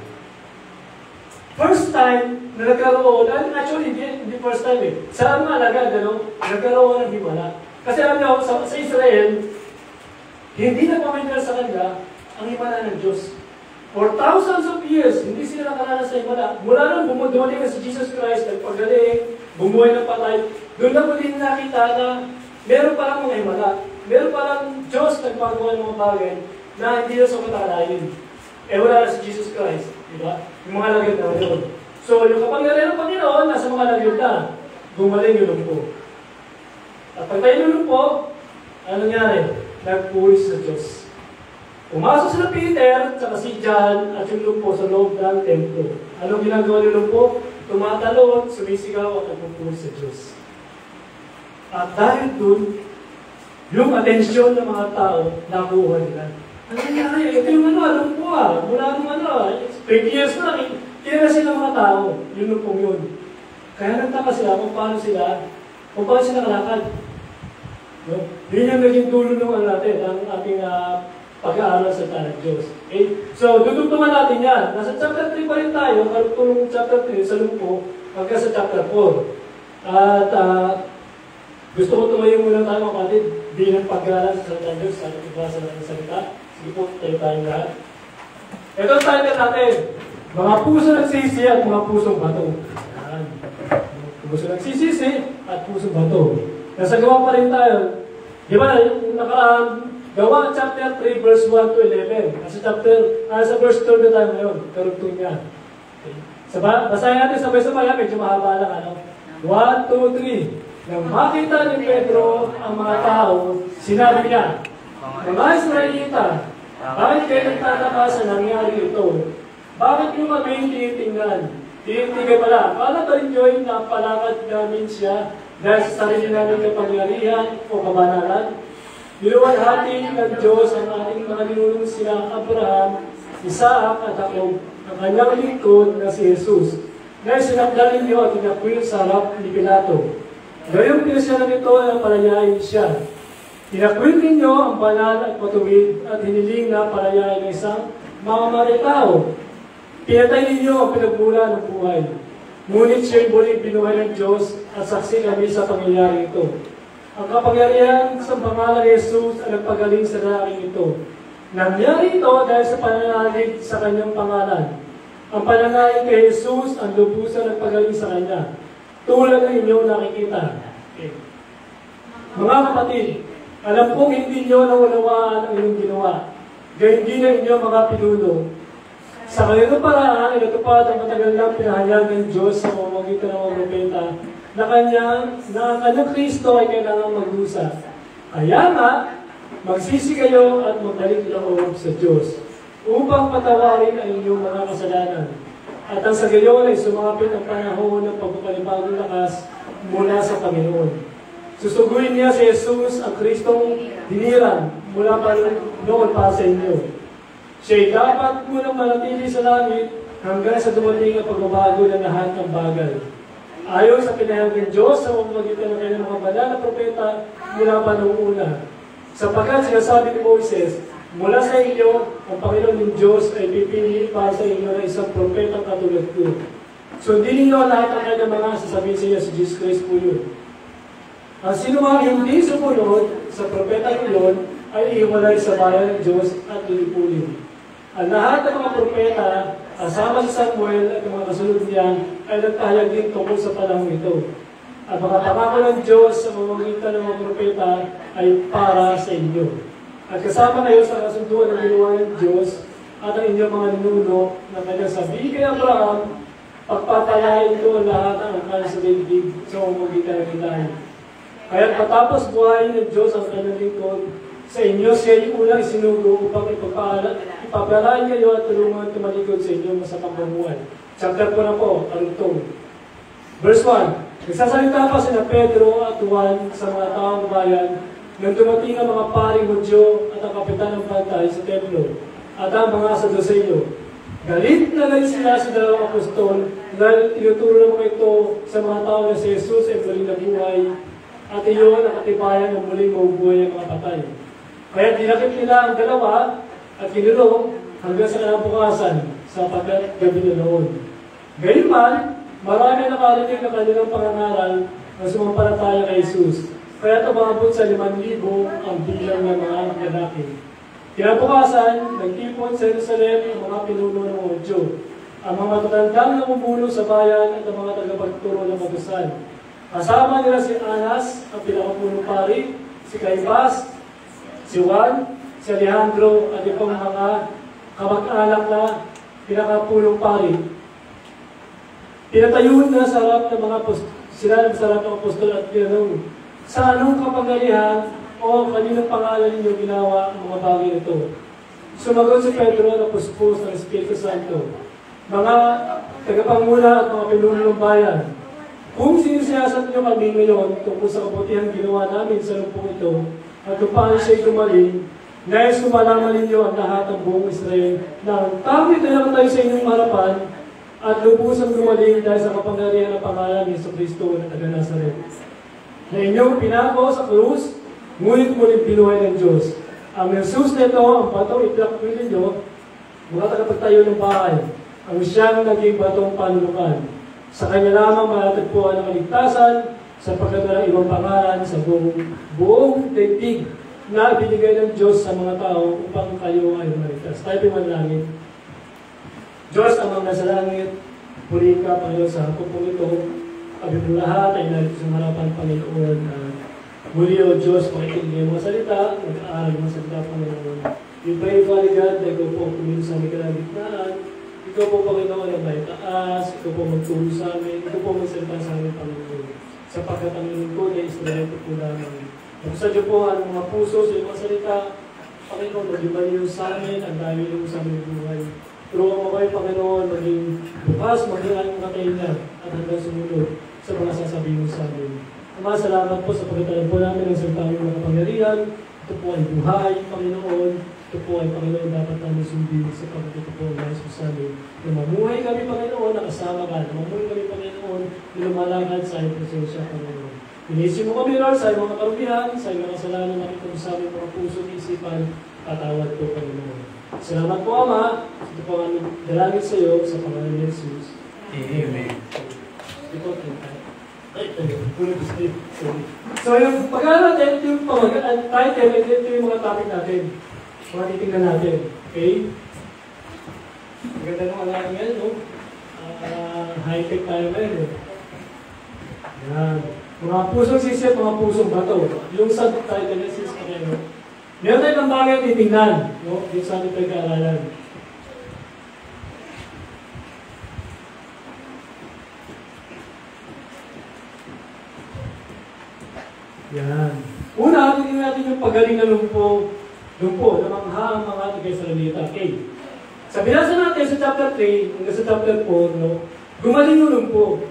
First time na nagkaroon, actually, hindi first time eh. Sa mga alagad, nagkaroon ng himala. Kasi alam niyo, sa Israel, hindi nagpamahal sa kanila ang himala ng Diyos. For thousands of years, hindi sila nakaranas sa himala. Mula nung dumating na si Jesus Christ, nagpagaling, bumuhay ng patay, doon na muli nakita na meron parang mga himala. Meron parang Diyos nagpagawa ng mga bagay na hindi na sa matakalayin. Wala na si Jesus Christ. Diba? Yung mga lagyan na yun. So, yung kapangyarihan ng Panginoon, nasa mga lagyan na. Gumaling yung lumpo. At pag tayo ng lumpo, ano nangyari? Nagpuri sa Diyos. Pumasok sila Peter, saka si John, at yung lumpo sa loob ng templo. Anong ginagawa ng lumpo? Tumatalon, sumisigaw, at nagpupuri sa Diyos. At dahil dun, yung atensyon ng mga tao, nakuha nila. Ano nangyari? Ito yung alam po mula nung 20 years na, kaya sila mga tao, yun yung pong yun. Kaya nagtaka sila kung paano sila kalakad. No? Yun yung naging dulo ng natin, ang ating pag-aaral sa ng Diyos. Okay? So, dudugtungan natin yan. Nasa chapter 3 pa rin tayo, karugtong chapter 3 sa lumpo, hanggang sa chapter 4. At gusto ko tumayo muna tayo kapatid, bilang pag-aaral sa salita ng Diyos, sa nagbasa ng salita. Sige po, tayo tayong lahat. Ito ang title natin, mga puso nagsisi at mga pusong bato. Yan. Puso nagsisisi at pusong bato. Nasa gawa pa rin tayo. Di ba, yung nakaraan, gawa chapter 3, verse 1 to 11. Nasa verse 2 na tayo ngayon, karugtong niya. Okay. Basahin natin sabay-sabay, medyo mahaba lang. 1, 2, 3. Nang makita ni Pedro ang mga tao, sinabi niya, mga Israelita, bakit kayo nagtataka sa nangyari ito? Bakit nyo kami tinitingnan? Titigay pala. Kala ba enjoy na palakad namin siya dahil sa sarili namin kapangyarihan o kabanalan? Niluwalhati ng Diyos ang ating mga ninunong sila Abraham, Isaac at Jacob, ang kanyang lingkod na si Jesus, na sinakdal ninyo at tinakwil sa harap ni Pilato. Gayong pinasyalan nito ay palayain siya. Tinakwil ninyo ang banal at matuwid at hiniling na palayain ng isang mamaritao. Pinatay ninyo ang pinagmula ng buhay. Ngunit siya'y muling binuhay ng Diyos at saksi kami sa pangyayari ito. Ang kapangyarihan sa pangalan ni Jesus ay nagpagaling sa lalaking ito. Nangyari ito dahil sa pananalig sa kanyang pangalan. Ang pananalig kay Jesus ang lubusan nagpagaling sa kanya. Tulad ng inyong nakikita. Okay. Mga kapatid, alam kong hindi nyo naunawaan ang inyong ginawa. Gayun din ang inyong mga pinuno. Sa kanilang paraan, inatupad ang matagal lang pinahayag ng Diyos sa pamamagitan ng mga propeta na ang kanyang Kristo ay kailangang magdusa. Kaya nga, magsisi kayo at magbalik loob sa Diyos upang patawarin ang inyong mga kasalanan. At ang sa gayon ay sumapit ang panahon ng pagpapanibagong lakas mula sa Panginoon. Susuguin niya si Jesus ang Kristong dinirang mula pa noon para sa inyo. Siya'y dapat munang manatili sa langit hanggang sa dumating ang pagbabago ng lahat ng bagay. Ayon sa pinahayag ng Diyos sa pamamagitan ng kanyang mga banal na propeta mula pa noong una. Sapagkat sinasabi ni Moses, mula sa inyo, ang Panginoon ng Diyos ay pipili para sa inyo ng isang propeta katulad ko. Sundin ninyo lahat ang kanyang mga sasabihin sa inyo si Jesus Christ po yun. Ang sinumang hindi sumunod sa propeta iyon ay iiwalay sa bayan ng Diyos at lilipulin. Ang lahat ng mga propeta, kasama si Samuel at mga kasunod niyan, ay nagtahayag din tungkol sa panahon ito. At mga pangako ng Diyos sa pamamagitan ng mga propeta ay para sa inyo. At kasama kayo sa kasunduan ng ginawa ng Diyos at ang inyong mga ninuno na kanyang sabihin kay Abraham, pagpapalain ko lahat ang akal sa daigdig sa pamamagitan ng ilahin. Kaya patapos buhayin ng Diyos ang kanyang lingkod, sa inyo siya yung unang isinugo upang ipapalain kayo at tulungan tumalikod sa inyo sa pamumuhay. Chapter 4 na po, karugtong. Verse 1, nagsasalita pa sina Pedro at Juan sa mga taong bayan nang dumating ang mga paring Hudyo at ang kapitan ng bantay sa templo at ang mga Saduceo. Galit na galit sila sa dalawang apostol dahil tinuturo ng mga ito sa mga tao na si Jesus ay muling nabuhay at iyon ang katibayan ng muling mabubuhay ang mga patay. Kaya dinakip nila ang dalawa at kinulong hanggang sa kinabukasan sapagkat gabi na noon. Gayunman, marami nakarinig na kanilang pangangaral na sumampalataya kay Jesus. Kaya tumabot sa 5,000 ang bilang ng mga lalaki. Kinabukasan, nagtipon sa Jerusalem ang mga pinuno ng mga Hudyo, ang mga matandang namumuno sa bayan at ang mga tagapagturo ng magdasal. Kasama nila si Anas, ang pinakapunong pari, si Caifás, si Juan, si Alejandro, at ibang mga kamag-anak na pinakapulong pari. Pinatayon na sa harap ng mga sila sa harap ng apostol at tinanong, sa anong kapangyarihan o kaninong pangalan ninyo ginawa ang mga bagay ito? Sumagot si Pedro na puspos ng Espiritu Santo. Mga tagapanguna at mga pinuno ng bayan, kung sinisiyasat niyo kami ngayon tungkol sa kabutihan ginawa namin sa lumpong ito, at kung paano siya'y gumaling, nais kumalaman ninyo ang lahat ng buong Israel na ang tamit na tayo sa inyong harapan at lubusang gumaling dahil sa kapangyarihan ng pangalan ni Kristo na taga Nazaret. Na inyong pinako sa krus, ngunit muling binuhay ng Diyos. Ang Jesus nito, ang batong iplakwil ninyo, mga tagapagtayo ng bahay, ang siyang naging batong panulukan. Sa kanya lamang matatagpuan ang kaligtasan, sapagkat walang ibang pangalan sa buong daigdig na binigay ng Diyos sa mga tao upang kayo ay maligtas. Tayo manalangin. Diyos amang nasa langit, purihin ka, Panginoon, sa hapon po ito. Kami po lahat ay narito sa harapan, Panginoon. Muli, O Diyos, makikinig mo salita, mag-aaral mo salita, Panginoon. We pray, Father God, na ikaw po kumin sa aming kalagitnaan. Ikaw po, Panginoon, ang may taas. Ikaw po magtulong sa amin. Ikaw po magsalita sa amin, Panginoon. Sapagkat ang lingkod ay instrumento po namin. Pagkusa niyo po ang mga puso sa iyong salita, Panginoon, mag-ibaliw sa amin, ang dahil mo sa aming buhay. Turuan mo kayo, Panginoon, maging bukas, maging anong katainga at hanggang sumunod sa mga sasabihin mo sa amin. Ama, salamat po sa pagkatalan po namin ng salita ng mga kapangyarihan. Ito po ay buhay, Panginoon. Ito po ay, Panginoon, dapat namin sundin sa pagkakita po ng Jesus sa amin. Na mamuhay kami, Panginoon, na kasama ka. Na mamuhay kami, Panginoon, na lumalakad sa iyong presensya, Panginoon. Inisip mo kami, Lord, sa iyong mga karupihan, sa iyong mga kasalanan na kung sa aming mga puso at isipan, patawad po, Panginoon. Salamat po, Ama. Ito po ang aming dalangin sa iyo sa pangalan ni Jesus. Amen. Ito po, so yung pag-aaral natin, ito yung title, ito yung mga topic natin. Mga titingnan natin. Okay? Maganda nung alam yan, no? High-tech tayo ngayon, eh. Yan. Mga pusong sisip, mga pusong bato. Yung subtitle niya, sis, no? Meron tayo ng bagay titingnan, no? Yung sa ating pag-aaralan. Yan. Una, tingnan natin yung pagaling na lumpo, namangha ang mga tagaysalita. Okay. Sa binasa natin sa chapter 3, hanggang sa chapter 4, no, gumaling yung lumpo.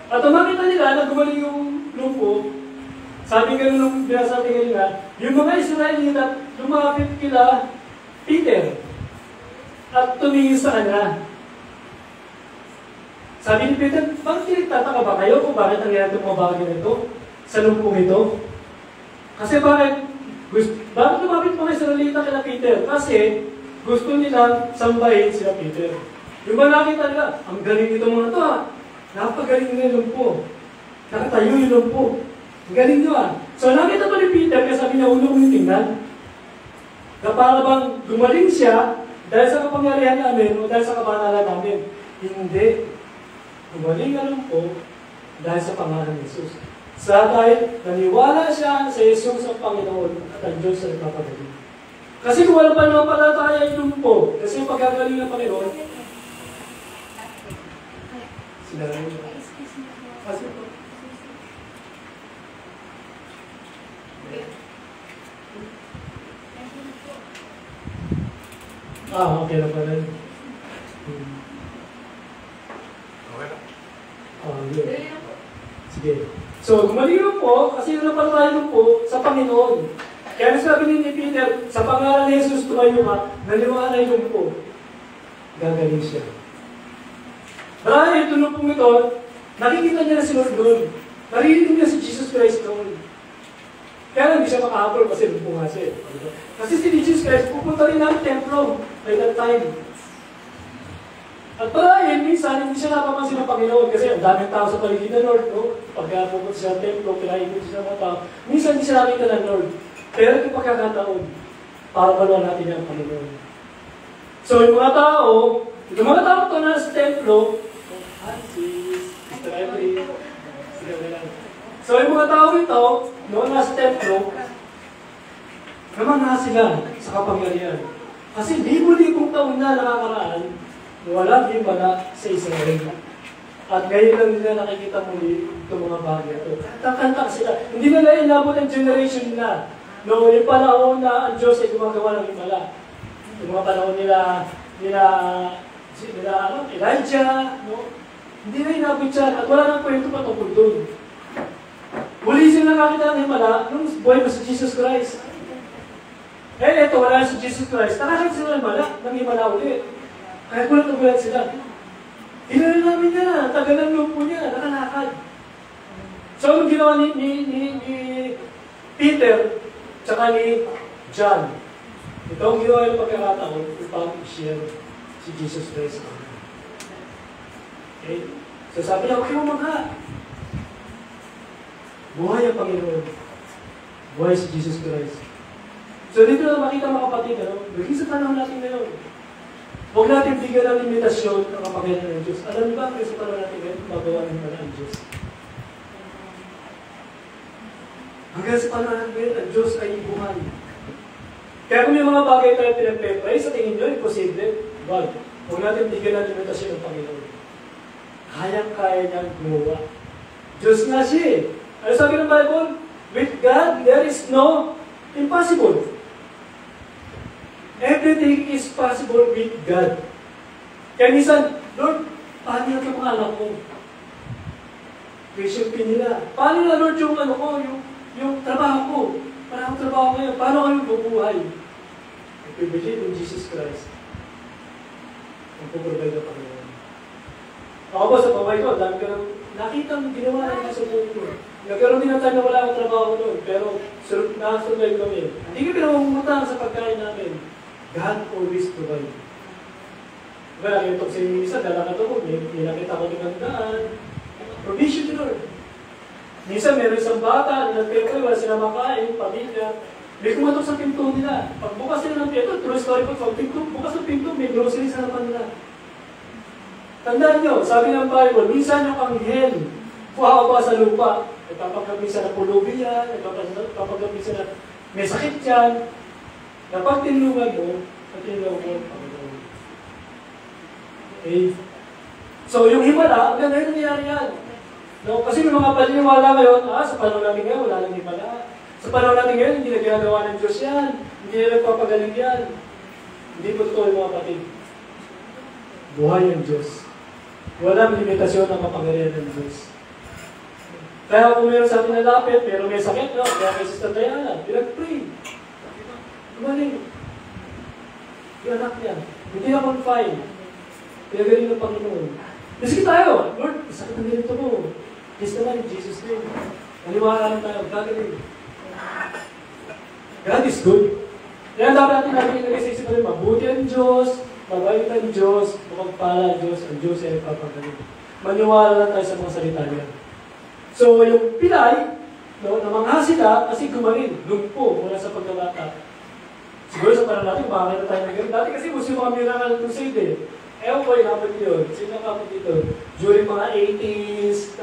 At makita nila na gumaling yung lumpo, sabi nga nung binasa natin kanina, yung mga Israelita lumapit kila Peter at tumingin sa kanya. Sabi ni Peter, bakit nagtataka ba kayo kung bakit nangyari itong mga bagay na ito? Sa lumpong ito. Kasi bakit lumapit mga Israelita kila Peter? Kasi gusto nila sambahin sila Peter. Yung ba nakita nila, ang galing itong mga ito ha. Napagaling nila yung lumpo. Nakatayo yung lumpo. Ang galing nyo ha. So nakita to ni Peter, kaya sabi niya, ulo kong tingnan. Na para bang gumaling siya dahil sa kapangyarihan namin o dahil sa kabanalan namin. Hindi. Gumaling ang lumpo dahil sa pangalan ni Jesus. Sa dahil naniwala siya sa Jesus ang Panginoon at ang Diyos ay nagpapagaling. Kasi kung wala pa naman pala tayo yung lumpo, kasi yung pagkagaling ng Panginoon, sila rin siya. Kasi po. Okay na pala. Okay na. Yun. Sige. So, gumaling po, kasi yun na tayo po sa Panginoon. Kaya sabi ni Peter, sa pangalan ni Jesus, tumayo ka, naniwala yung po. Gagaling siya. Dahil ito nung pong ito, nakikita niya na si Lord doon. Narinig niya si Jesus Christ doon. Kaya hindi siya makahabol kasi lumpo nga siya. Kasi si Jesus Christ, pupunta rin ng templo by that time. At parahil, minsan, hindi siya napapansin ng Panginoon kasi ang daming tao sa paligid ng Lord, no? Pagka pupunta siya ng templo, pinaikot siya ng mga tao, minsan hindi siya nakita ng Lord. Pero ito pagkakataon, para baluan natin ang Panginoon. So, yung mga tao ito na sa templo, so, yung mga tao ito, noon nasa templo, namangha sila sa kapangyarihan. Kasi libo-libong taon na nakakaraan, wala din bala sa Israel. At ngayon lang nila nakikita muli itong mga bagay ito. Kakanta sila. Hindi nila inabot ang generation nila. No, yung panahon na ang Diyos ay gumagawa ng himala. Yung mga panahon nila Elijah, no? Hindi na inabot siya. At wala nang kwento patungkol doon. Muli sila nakakita ng himala nung buhay pa si Jesus Christ. Eto, wala si Jesus Christ. Nakakita sila ng himala ulit. Kaya gulat sila. Kilala namin niya, tagal ng lupo niya, nakalakad. So, anong ginawa ni Peter, tsaka ni John? Ito ang ginawa yung pagkakataon upang i-share si Jesus Christ. Okay? So, sabi niya, okay mo mga. Buhay ang Panginoon. Buhay si Jesus Christ. So, dito na makita mga kapatid, maging sa panahon natin ngayon. Huwag natin bigyan ng limitasyon ng kapangyarihan ng Diyos. Alam niyo ba, kaya sa panahon natin ngayon, magawa ng pala ang Diyos. Hanggang sa panahon natin ngayon, ang Diyos ay buhay. Kaya kung may mga bagay tayo pinagpe-pray, sa tingin nyo, imposible. Huwag natin bigyan ng limitasyon ng Panginoon. Kayang-kaya niyang gumawa. Diyos nga siya. Ano sabi ng Bible? With God, there is no impossible. Everything is possible with God. Kaya minsan, Lord, paano na itong mga anak ko? Resipin nila. Paano na, Lord, yung ano ko, yung trabaho ko? Paano akong trabaho ngayon? Paano kayo bubuhay? If we believe in Jesus Christ, ang puprovide ng Panginoon. Ako po sa pamay ko, dami ko nang nakita ang ginawa natin sa buhay ko. Nagkaroon din ng time na wala akong trabaho doon, pero nakasurvive kami. Hindi kami namumutang sa pagkain namin. God always provide. Kaya ito si isa, lalakad ako, may nakita ko ng daan. Provision ni Lord. Minsan meron isang bata, nagpapay, wala sila makain, pamilya. May kumatok sa pinto nila. Pagbukas nila ng pinto, true story po, bukas ng pinto, may groceries sa harapan nila. Tandaan nyo, sabi ng Bible, minsan yung anghel, puhawa sa lupa. Nagpapagkabisa na pulubi yan, nagpapagkabisa na may sakit yan. Kapag tinulungan mo, Panginoon. Okay? So, yung himala, hanggang ngayon nangyayari yan. No? Kasi may mga paniniwala ngayon, sa panahon natin ngayon, wala lang himala. Sa panahon natin ngayon, hindi na ginagawa ng Diyos yan. Hindi na nagpapagaling yan. Hindi po totoo yung mga kapatid. Buhay ang Diyos. Walang limitasyon ang kapangyarihan ng Diyos. Kaya kung meron sa atin na lapit, pero may sakit, no? Kaya kay Sister Diana, pinag-pray. Gumaling. Yung anak niya. Hindi na confine. Pinagaling ng Panginoon. Sige tayo. Lord, sakit ang ganito mo. Please naman in Jesus' name. Naniwala lang tayo. Gagaling. God is good. Kaya dapat natin ilagay sa isip natin, mabuti ang Diyos, mabait ang Diyos, mapagpala ang Diyos, ang Diyos ay papagaling. Maniwala lang tayo sa mga salita niya. So, yung pilay, no, namangha sila kasi gumaling, lumpo mula sa pagkabata. Siguro sa parang natin, makakita tayo na gano'n. Dati kasi gusto yung mga miracle crusade eh. Ewan ko yung kapag yun. Sino kapag dito? During mga 80s,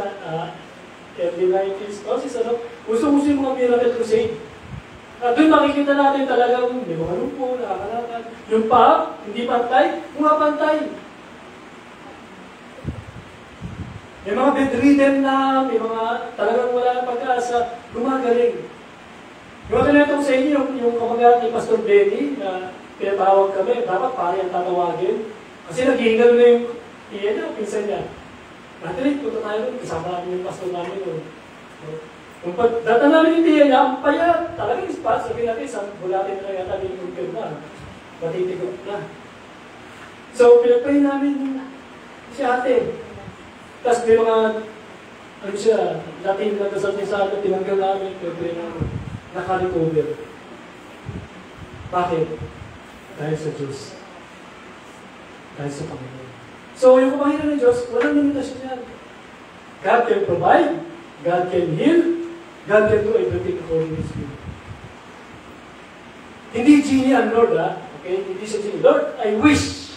early 90s, gusto yung mga miracle crusade. At doon makikita natin talagang may mga lumpo, nakakalakad. Yung pa, hindi pantay, pantay. May mga bedridden na, may mga talagang wala ng pag-asa, gumagaling. Yung kinetong sa inyo, yung kamag-anak ni Pastor Benny, na pinatawag kami, dapat pare ang tatawagin. Kasi naghihingal na yung pinsan niya. Natin, punta tayo doon, kasama namin yung pastor namin doon. Kung data namin yung tiyan niya, ang payat, talagang ispat, sabihin natin, isang bulatin na yata din yung na. Matitigot na. So, pinagpay namin si ate. Tapos may mga, ano siya, natin nagdasal niya sa atin, tinanggal namin, pinagpay namin, naka-recover. Bakit? Dahil sa Diyos. Dahil sa Panginoon. So, yung kapangyarihan ng Diyos, walang limitasyon yan. God can provide, God can heal, God can do everything according to His will. Hindi genie ang Lord, ha? Okay? Hindi siya genie. Lord, I wish.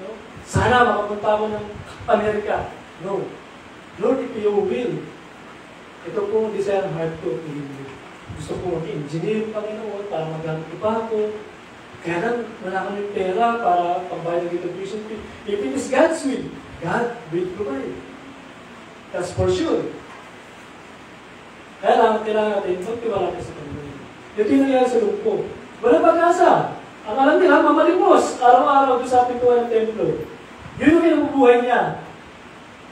No? Sana makapunta ako ng Amerika. No. Lord, if you will, ito po ang desire ng heart ko. Gusto ko mag-engineer yung Panginoon para maghanap pa ako. Kaya lang, wala kami pera para pambayad ng tuition fee. If it is God's will, God will provide. That's for sure. Kaya lang, kailangan natin magtiwala sa Panginoon. Ito yung nangyari sa lungko. Wala pag-asa. Ang alam nila, mamalimos. Araw-araw doon sa pintuan ng templo. Yun yung kinabubuhay niya.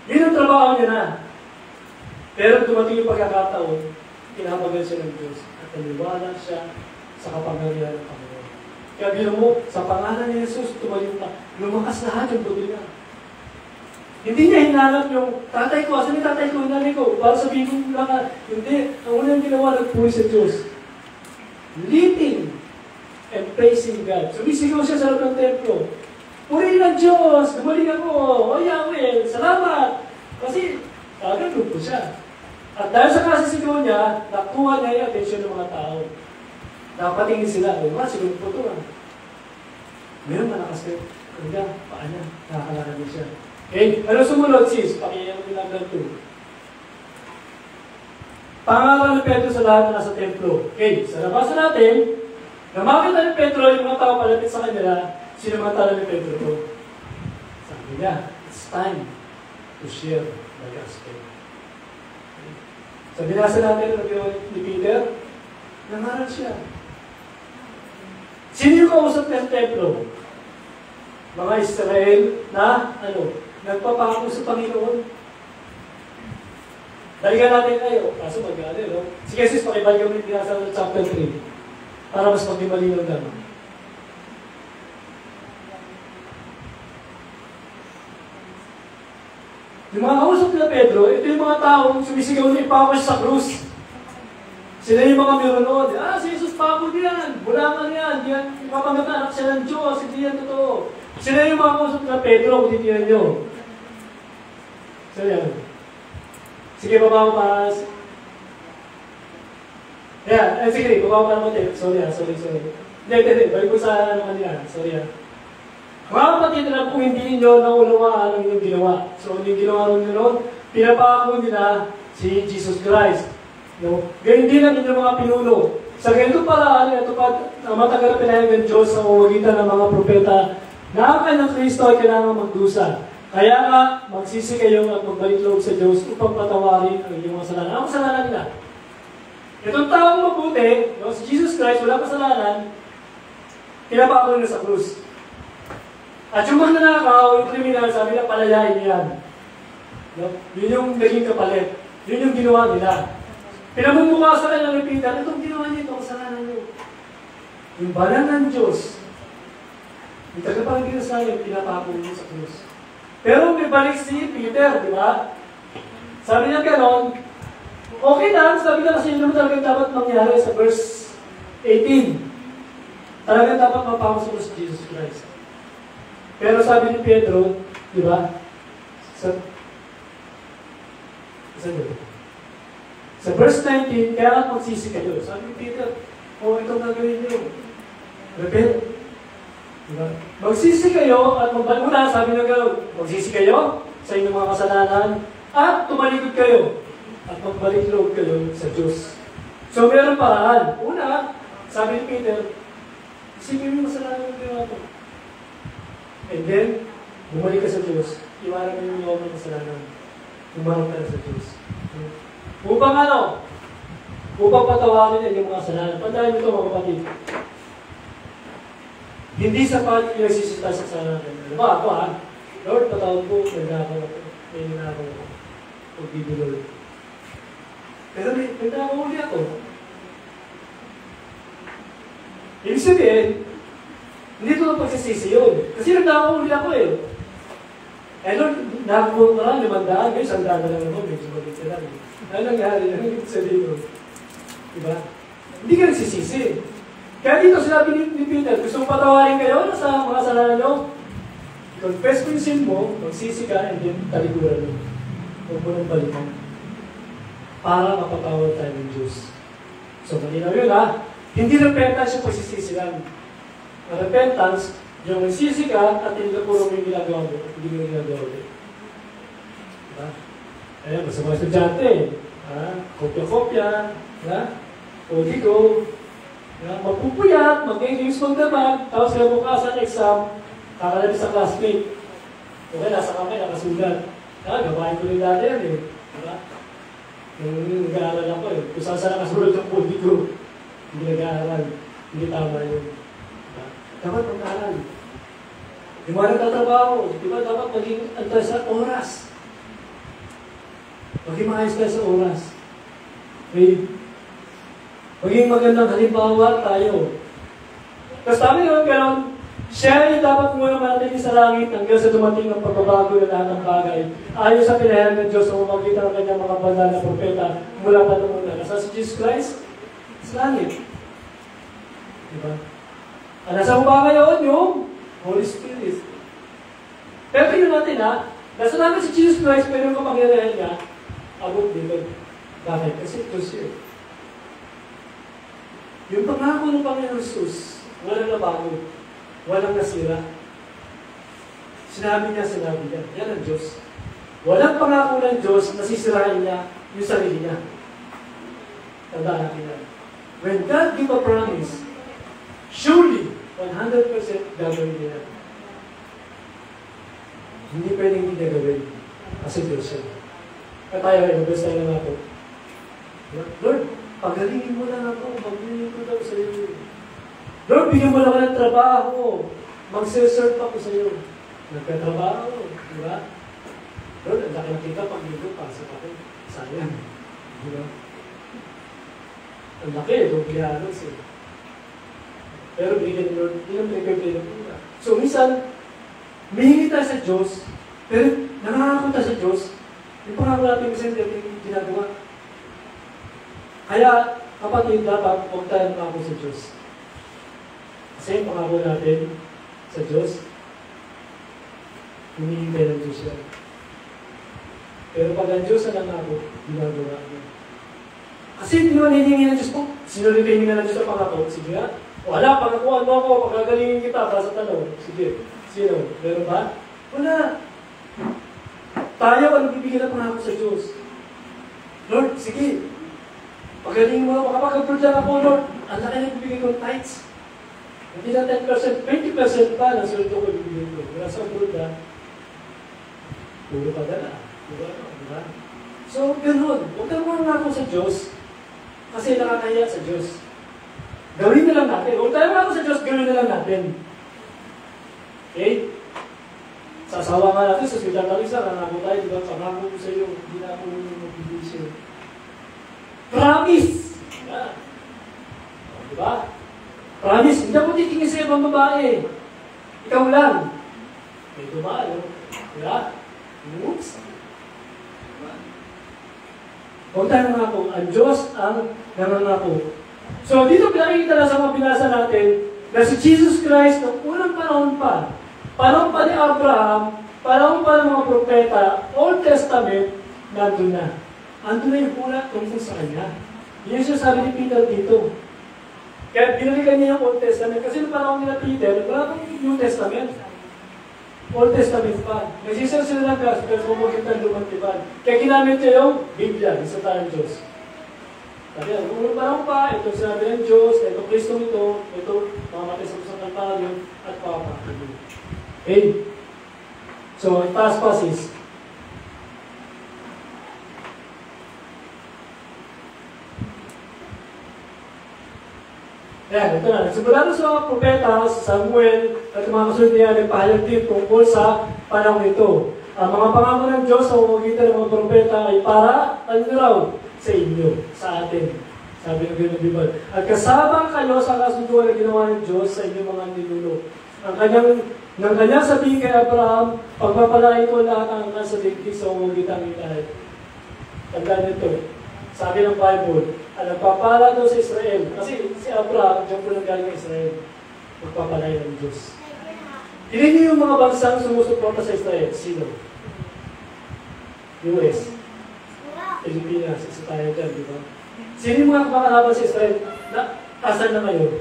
Yun ang trabaho niya na. Pero dumating yung pagkakataon, kinabagal siya ng Diyos. At naniwala siya sa kapangyarihan ng Panginoon. Kaya bilang mo, sa pangalan ni Jesus, tumayo na. Lumakas lahat yung buti niya. Hindi niya hinanap yung tatay ko. Asan yung tatay ko, nanay ko? Para sabihin ko lang, hindi. Ang unang ginawa, nagpuri sa Diyos. Leaping and praising God. Sumisigaw siya sa loob ng templo. Purihin ang Diyos! Gumaling ako! O Yahweh! Salamat! Kasi, talagang lupo siya. At dahil sa kasisigaw niya, nakuha niya yung atensyon ng mga tao. Nakapatingin sila. Siguro po ito. Meron malakas kayo. Kaya, paano? Nakakalakad niya siya. Okay? Ano sumunod, sis? Pakiyang pinagdan ito. Pangalan ng Pedro sa lahat na nasa templo. Okay, sa labasan natin, namakita ni Pedro yung mga tao palapit sa kanila, sinamantala ni Pedro ko. Sabi niya, it's time to share the gospel. Sa binasa natin ni Peter, nangaral siya. Sino yung kausap niya sa templo? mga Israel na, nagpapako sa Panginoon. Daligan natin kayo. Kaso mag-ano, no? Sige, sis, pakibalik kami pinasa ng chapter 3 para mas maging malinaw naman. Yung mga kausap na Pedro, ito yung mga taong sumisigaw na ipako sa krus. Sila yung mga meronod. Si Jesus pako diyan. Bulangan yan. Diyan, ipapanggap siya ng Diyos. Hindi yan totoo. Sila yung mga kausap na Pedro, kung titiyan nyo. So yan. Sige, baba ko pa. Sige, baba ko pa naman. Sorry. Hindi. Balik ko sa kanina. Sorry. Mga kapatid na kung hindi nyo naunawaan ang inyong ginawa. So, yung ginawa nyo noon, pinapako nila si Jesus Christ. No? Ganyan din ang inyong mga pinuno. Sa ganito paraan, ito pa, matagal na pinahayag ng Diyos sa pamamagitan ng mga propeta na ang kanyang Kristo ay kailangan magdusa. Kaya nga, magsisi kayo at magbalik loob sa Diyos upang patawarin ang inyong mga kasalanan. Ang kasalanan nila? Itong taong mabuti, no, si Jesus Christ, wala kasalanan, pinapako nila sa krus. At yung mga nanakaw, yung kriminal, sabi na palayain yan. No? Yun yung naging kapalit. Yun yung ginawa nila. Pinamumukasan na ng Peter, itong ginawa niyo, itong kasalanan niyo. Yung banal ng Diyos, yung tagapanggilan sa akin, pinapako niyo sa krus. Pero may balik si Peter, di ba? Sabi niya gano'n, okay lang, sabi niya kasi yun naman talagang dapat mangyari sa verse 18. Talagang dapat mapako sa krus Jesus Christ. Pero sabi ni Pedro, di ba? Sa verse 19, kaya magsisi kayo. Sabi ni Peter, itong gagawin niyo. Repent. Diba? Magsisi kayo at magbaluna, sabi ng gano'n, magsisi kayo sa inyong mga kasalanan at tumalikod kayo at magbalik loob kayo sa Diyos. So, meron paraan. Una, sabi ni Peter, isipin mo yung kasalanan ng ginawa mo. And then, bumalik ka sa Diyos. Iwanan mo yung mga kasalanan. Bumalik ka na sa Diyos. Upang upang patawarin niya yung mga kasalanan. Pandahin mo ito mga kapatid. Hindi sapat yung nagsisita sa kasalanan. Ano ba ako Lord, patawad ko, nagdakaw ako. May ninakaw ako. Pag-bibulol. Pero nagdakaw uli ako. Ibig sabihin, hindi ito ang pagsisisi yun. Kasi nagdakaw uli ako eh. Lord, nakakuha ko lang, 500, guys, ang dada lang ako, medyo mabit lang. Ano nangyari? Ano yung sa dito? Diba? Hindi ka nagsisisi. Kaya dito sinabi ni Peter, gusto mong patawarin kayo sa mga kasalanan nyo? Confess mo yung sin mo, magsisi ka, and then talikuran mo. Huwag mo nang balikan. Para mapatawad tayo ng Diyos. So, malinaw yun Hindi repentance yung pagsisisi lang. Repentance, yung nagsisi ka at hindi na puro mo yung ginagawa mo at hindi mo yung ginagawa mo. Diba? Ayan, basta mga estudyante, kopya-kopya, kodigo, magpupuyat, mag-games magdamag, tapos kaya bukasan exam, kakalabi sa classmate. Okay, nasa kamay, nakasulat. Gabahin ko rin dati yan eh. Diba? Yung nag-aaral ako eh. Kung saan nakasulat yung kodigo, hindi nag-aaral. Hindi tama yun. Diba? Dapat mag-aaral. Yung mga nagtatrabaho, diba dapat maging antay sa oras. Maging maayos tayo sa oras. Maging magandang halimbawa tayo. Tapos tabi naman gano'n, siya ay dapat muna manatili sa langit hanggang sa dumating ng pagbabago ng lahat ng bagay. Ayon sa pinahayag ng Diyos sa pamamagitan ng kanyang mga banal na propeta mula pa noong una. Nasa si Jesus Christ, sa langit. Diba? Nasa ba ngayon yung Holy Spirit. Pero tingnan natin nasa namin si Jesus Christ, pero yung kapangyarihan niya, abot dito. Bakit? Kasi Diyos yun. Yung pangako ng Panginoon Jesus, walang nabago, walang nasira. Sinabi niya. Yan ang Diyos. Walang pangako ng Diyos na sisirain niya yung sarili niya. Tandaan natin yan. When God give a promise, surely, 100% gagawin niya. Hindi pwedeng hindi niya gawin. Kasi Diyos siya. Kaya tayo, inubos tayo lang ako. Lord, pagalingin mo lang ako, pagalingin ko daw sa iyo. Lord, bigyan mo lang ako ng trabaho. Magsiserve ako sa iyo. Nagkatrabaho, di ba? Lord, ang laki nakita pag linggo, pasok ako. Sayang. Di ba? Ang laki, doblihanos eh. Pero bigyan ni Lord, hindi naman nag-birthday na pula. So, minsan, mihingi tayo sa Diyos, pero nangangako tayo sa Diyos, yung pangako natin minsan hindi ginagawa. Kaya, kapatid, dapat huwag tayo nangako sa Diyos. Kasi yung pangako natin sa Diyos, hinihintay ng Diyos yan. Pero pag ang Diyos na nangako, ginagawa niya. Kasi hindi naman hihingi ng Diyos po. Sino rin hihingi ng Diyos sa pangako? Sige nga. Wala, pangakuan mo ako, pagkagalingin kita, para sa tanong. Sige. Sino? Meron ba? Wala. Tayo ang bibigyan ng pangako sa Diyos. Lord, sige. Pagalingin mo ako. Kapag kapag ako, Lord, ang laki na bibigyan ko tithes. Hindi na 10%, 20% pa ng sweldo ko bibigyan ko. Wala sa Lord, ha? Puro padala. Diba? So, ganoon. Huwag kang mangako sa Diyos kasi nakakaya sa Diyos. Gawin na lang natin. Huwag tayo mangako sa Diyos, gawin na lang natin. Okay? Sasawa nga natin sa Sweetheart Alisa, nangako tayo, diba? Pangako ko sa iyo, hindi na ako magbibigay sa iyo. Promise! Yeah. Diba? Promise, hindi ako titingin sa ibang babae. Ikaw lang. May tumalo. Diba? Oops. Huwag tayo nangako. Ang Diyos ang nangako. So, dito pinakikita na sa mga binasa natin na si Jesus Christ noong unang panahon pa ni Abraham, panahon pa ng mga propeta, Old Testament, nandun na. Andun na yung ulat tungkol sa Kanya. Yun yung sabi ni Peter dito. Kaya binalikan niya yung Old Testament. Kasi noong panahon nila Peter, wala pang New Testament. Old Testament pa. Nagsisar sila ng Gospel, bumugit ng lumang tipan. Kaya ginamit niya yung Biblia, isa tayong Diyos. Sabi yan, kung parang pa, ito sinabi ng Diyos, ito Kristo ito mamamatay sa kusang kalparyo, at papapatuloy. Okay? So, ang task pass is, ayan, ito na. Nagsimula na sa propeta, sa Samuel, at mga kasunod niya nagpahayag din tungkol sa panahon ito. Ang mga pangako ng Diyos sa pamamagitan ng mga propeta ay para, ano raw, sa inyo, sa atin. Sabi ng Biblia, Biblia. At kasama kayo sa kasunduan na ginawa ng Diyos sa inyong mga ninuno. Ang kanyang sabihin kay Abraham, pagpapalain ko lahat ang nasa digdig sa pamamagitan ng ilahe. Tandaan nito. Sabi ng Bible, nagpapala daw sa Israel. Kasi si Abraham, diyan po nanggaling ng Israel. Magpapalay ng Diyos. Tingnan niyo yung mga bansang sumusuporta sa Israel. Sino? US. Pilipinas. Isa tayo dyan, di ba? Sino yung mga makalaban sa Israel? Asan na ngayon?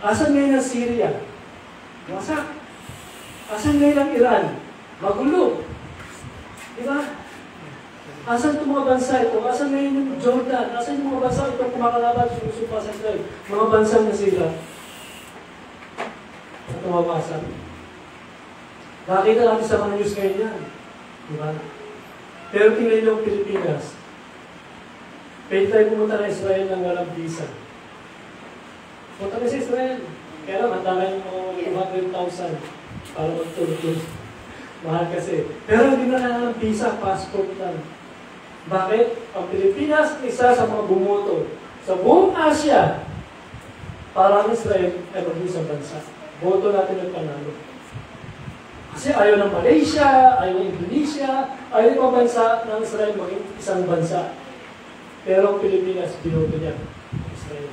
Asan ngayon ang Syria? Wasak. Asan ngayon ang Iran? Magulo. Di ba? Asan itong mga bansa ito? Asan ngayon yung Jordan? Asan yung mga bansa itong kumakalaban sumusupa sa Israel? Mga bansang nasira. At tumawasan. Nakita natin sa mga news ngayon yan. Diba? Pero tingnan nyo ang Pilipinas. Pwede tayo pumunta na Israel ng walang visa. Punta na sa Israel. Kaya lang, handa na yung 200,000 para magtulog. Mahal kasi. Pero hindi na kailangan visa, passport lang. Bakit? Ang Pilipinas, isa sa mga bumoto sa buong Asia para ang Israel ay mag-isang bansa. Boto natin ang panalo. Kasi ayaw ng Malaysia, ayaw ng Indonesia, ayaw ng bansa ng Israel maging isang bansa. Pero ang Pilipinas, binoto niya. Israel.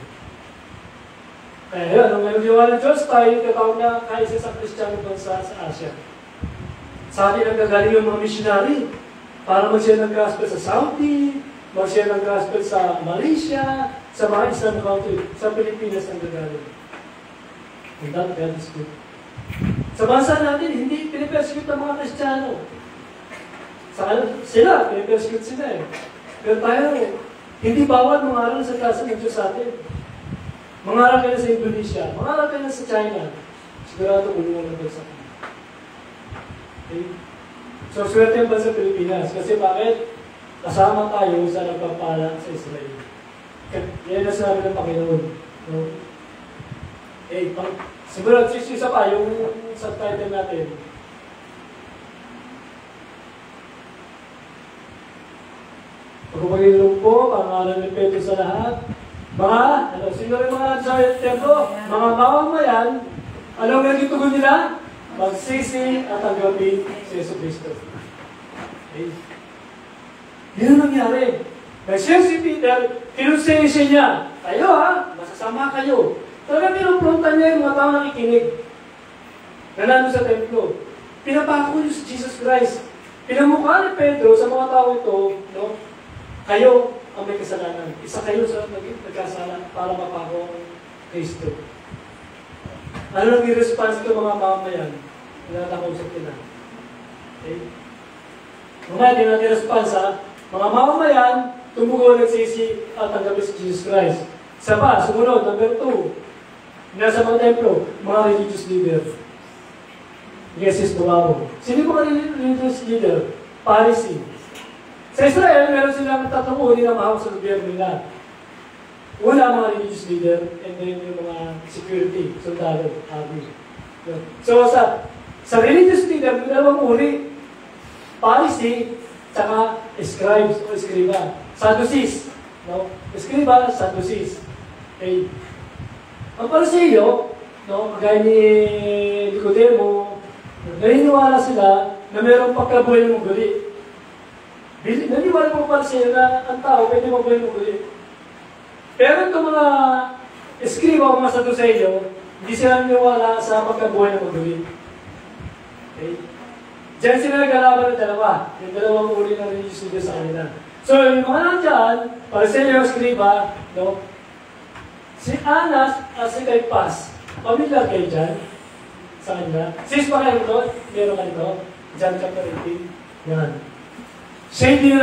Kaya yun, ang ngayon ng Diyos, tayo katawag na kaisa sa Kristiyano bansa sa Asia. Sa atin ang gagaling yung mga missionary para mag-share ng gospel sa Saudi, mag-share ng gospel sa Malaysia, sa mga Islam country, sa Pilipinas ang gagaling. And that God is good. Sa bansa natin, hindi pinipersecute ng mga Kristiyano. Sila, pinipersecute sila eh. Pero tayo, hindi bawal mangaral sa klase ng Diyos sa atin. Mangaral kayo sa Indonesia, mangaral kayo sa China. Sigurado kulungan ng bansa. Okay? So, swerte yung bansa Pilipinas. Kasi bakit? Kasama tayo sa nagpapala sa Israel. Yan ang sabi ng Panginoon. No? Siguro, isa pa, yung subtitle natin. Pagpapagilong po, pangalan ni Pedro sa lahat. Sino rin mga sa templo? Mga mamamayan, anong naging tugon nila? Magsisi at tanggapin si Yesu Cristo. Okay. Yun ang nangyari. Nag-share si Peter, kinonsensya niya. Kayo masasama kayo. Talaga pinuprontan niya yung mga tao nakikinig. Na nandun sa templo. Pinapako niyo si Jesus Christ. Pinamukha ni Pedro sa mga tao ito, no? Kayo ang may kasalanan. Isa kayo sa nagkasala para mapako ang Kristo. Ano nang i-response ito mga mamamayan? Nakausap nila. Okay? Mga hindi natin response mga mamamayan, tumugo nagsisi at tanggapin si Jesus Christ. Isa pa, sumunod, number 2. Nasa mga templo, mga religious leader. Jesus Buwaro. Sino mga religious leader? Pharisee. Sa Israel, meron silang tatlong uri na mahawak sa gobyerno nila. Una, mga religious leader, and then yung mga security, soldado, army. So, sa religious leader, may dalawang uri. Pharisee, tsaka scribes o escriba. Sadducees. No? Escriba, Sadducees. Okay. Ang Pariseo, no, kagaya ni Nicodemo, naniniwala sila na mayroong pagkabuhay ng muli. Naniwala mo pa siya na ang tao pwede mabuhay mo ulit. Pero itong mga eskriba o mga Sadduceo, hindi sila naniwala sa pagkabuhay ng ulit. Okay? Diyan sila nag-alaban ng dalawa. Yung dalawang uri ng religious leaders sa kanila. So, yung mga nandyan, Pariseo, eskriba, no? Si Anas at si Caiphas, pamilyar kayo dyan sa kanila. Sis pa kayo ito? Meron ka ito? John chapter 18. Yan. Siya hindi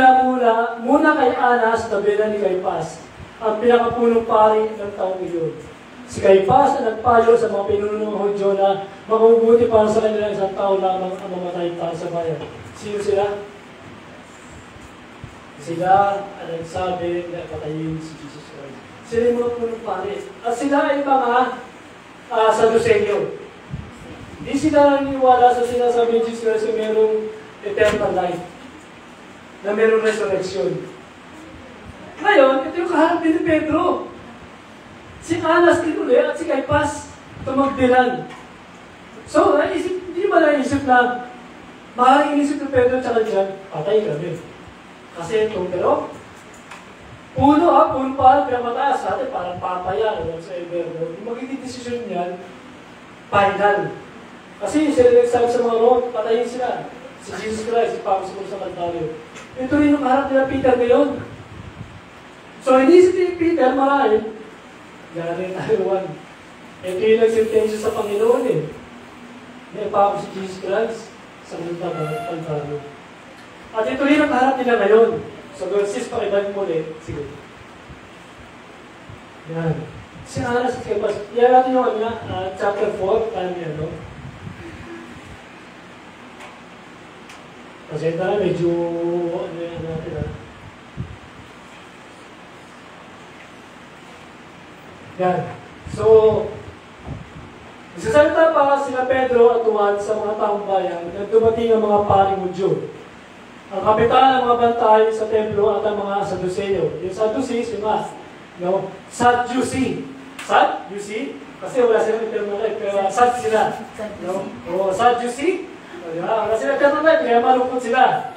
muna kay Anas, tabilan ni Caiphas, ang pinakapunong pari ng taong iyon. Si Caiphas ang nagpayo sa mga pinuno ng Hudyo na makabubuti para sa kanila isang tao lamang ang mamatay para sa bayan. Sino sila? Sila ang nagsabi na patayin si Jesus Christ. Sila yung mga punong pari. At sila ay mga Sadduceo. Hindi sila naniniwala sa sinasabi ni Jesus Christ na mayroong eternal life. Na mayroong resurrection. Ngayon, ito yung kaharap ni Pedro. Si Anas tinuli at si Caiphas tumagdilan. So, hindi ba naisip na maaaring inisip ni Pedro at John, patay kami. Kasi ito, pero puno pa, pinamataas sa atin, parang papaya, sa Everno. Yung magiging desisyon niyan, final. Kasi sila nagsabi sa mga road, patayin sila. Si Jesus Christ, ipapasok sa Kalbaryo. Ito rin ang harap nila Peter ngayon. So, hindi si Peter marahil, gano'n tayo one. Ito yung nagsintensya sa Panginoon May ipapasok si Jesus Christ sa Kalbaryo. At ito rin ang harap nila ngayon. So, sis, pakibalik mo ulit. Sige. Yan. Si Anas at Caiphas. Yan natin yung chapter 4. Paano yan, no? Kasi ito na, medyo, ano yan natin, Yan. So, isasalita pa sila Pedro at Juan sa mga taong bayan na dumating ang mga paring Hudyo. Ang kapitan ng mga bantay sa templo at ang mga Sadduceo. Yung Sadducees, no? Sadducee. Sadducee? Kasi wala silang eternal life, pero sad sila. No? O, Sadducee? Wala silang eternal life, kaya malungkot sila.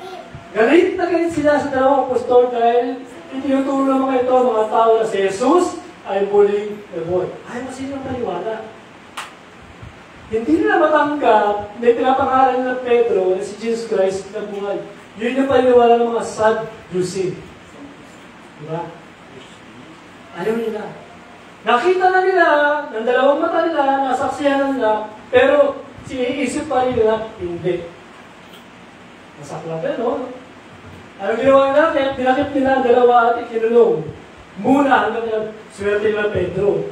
Galit na galit sila sa dalawang apostol dahil itinuturo ng mga ito, mga tao na si Jesus ay muling nabuhay. Ayaw silang maniwala. Hindi nila matanggap na pinapangalan ng Pedro na si Jesus Christ na buhay. Yun yung paniniwala ng mga Sadducee. Diba? Ayaw nila. Nakita na nila, ng dalawang mata nila, nasaksihan na nila, pero siniisip pa rin nila, hindi. Masaklap yan, no? Ano ginawa nila? Kaya pinakip nila ang dalawa at ikinulong. Muna hanggang nila, swerte nila Pedro.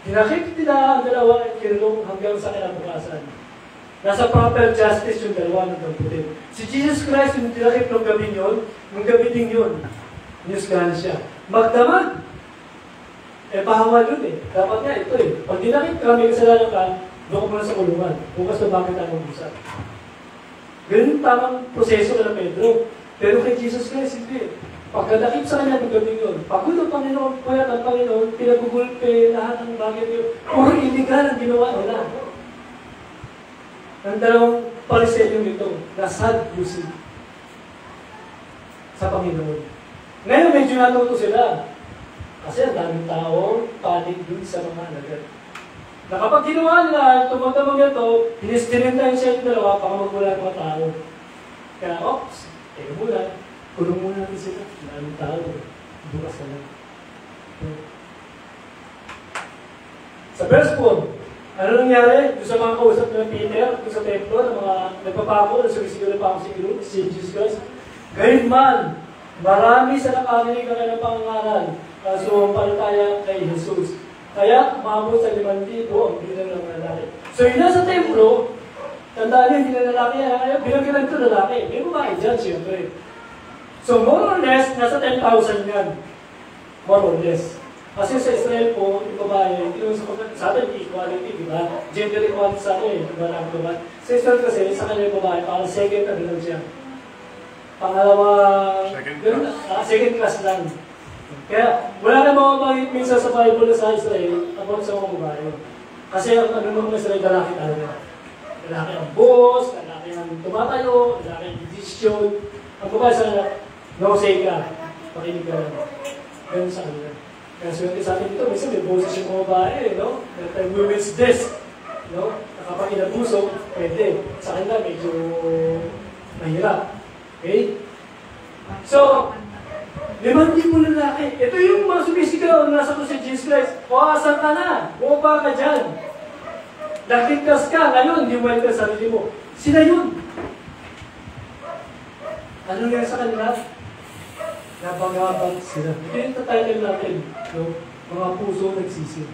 Pinakip nila ang dalawa at ikinulong hanggang sa kinabukasan. Nasa proper justice yung dalawa ng damputin. Si Jesus Christ, yung tinakip ng gabi yun, yung gabi din yun. Niyusgahan siya. Magdamag. bawal yun eh. Dapat nga ito eh. Pag dinakit ka, may kasalanan ka, doon ka muna sa kulungan. Bukas na bakit tayo mag-usap. Ganun yung tamang proseso ka ng Pedro. Pero kay Jesus Christ, hindi. Pagkadakip sa kanya, magandang yun. Pagod ang Panginoon, puyat ang Panginoon, pinagugulpe lahat ng bagay niyo. Puro illegal ang ginawa nila. Ang dalawang palisenyong ito, nasad-using sa Panginoon. Ngayon, medyo natuto sila. Kasi ang daming tao, panig dun sa mga alagad. Na kapag ginawa nila, tumatawag ito, hinistirin tayo sa yung dalawa, baka magmula ng mga tao. Kaya, oops, teka muna, kulong muna natin sila. Daming tao, bukas na lang. Sa verse 4, ano nangyari? Doon sa mga kausap ng Peter, doon sa templo, ng mga nagpapako, na sumisigil na pa ako si Jesus Christ. Gayun man, marami sa nakarinig ang kanyang pangangaral, sumampalataya kay Jesus. Kaya, umabot sa 5,000 ang bilang ng lalaki. So, yun sa templo, tandaan niyo, hindi na lalaki yan. Kaya, bilang ka ito lalaki. May babae dyan, siyempre. So, more or less, nasa 10,000 yan. More or less. Kasi sa Israel po, yung babae, sa atin, equality, di ba? Gender equality sa atin, di ba? Sa Israel kasi, sa kanya yung babae, parang second na lang siya. Pangalawang, second class lang. Kaya, wala na mga minsan sa Bible na sa Israel about sa mga babae. Kasi ang ano mga Israel, lalaki talaga. Lalaki ang boss, lalaki ang tumatayo, lalaki ang decision. Ang babae sa no say ka, pakinig ka lang. Ganun sa kanila. Kaya sa atin dito, minsan may boses yung mga babae, no? May women's desk, no? Kapag inabuso, pwede. Sa kanila, medyo mahirap. Okay? So, 5,000 lalaki. Ito yung mga sumisigaw na nasa ko si Jesus Christ. O, asan ka na? Bumaba ka dyan. Nakligtas ka. Ngayon, hindi mo ka sa sarili mo. Sila yun. Ano nga sa kanila? Nabangabang sila. Ito yung title natin. No? Mga puso nagsisi.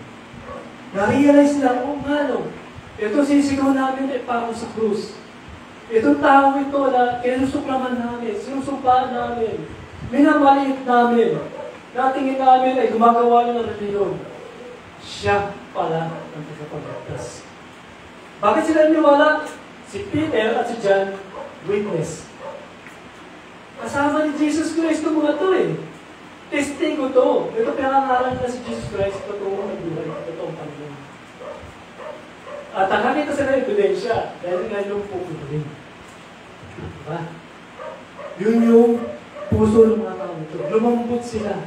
Na-realize nila, no? Ito sisigaw namin para sa krus. Itong tao ito na kinusuklaman namin, sinusumpaan namin, minamaliit namin, natingin namin ay gumagawa ng reliyon. Siya pala ang tagapagligtas. Bakit sila niwala? Si Peter at si John, witness. Kasama ni Jesus Christ itong mga ito eh. Testigo to. Ito pinangaral na si Jesus Christ, totoo ang buhay, totoong Panginoon. At nakakita sila ng ebidensya dahil nga yung pupunin. Diba? Yun yung puso ng mga tao ito. Lumambot sila.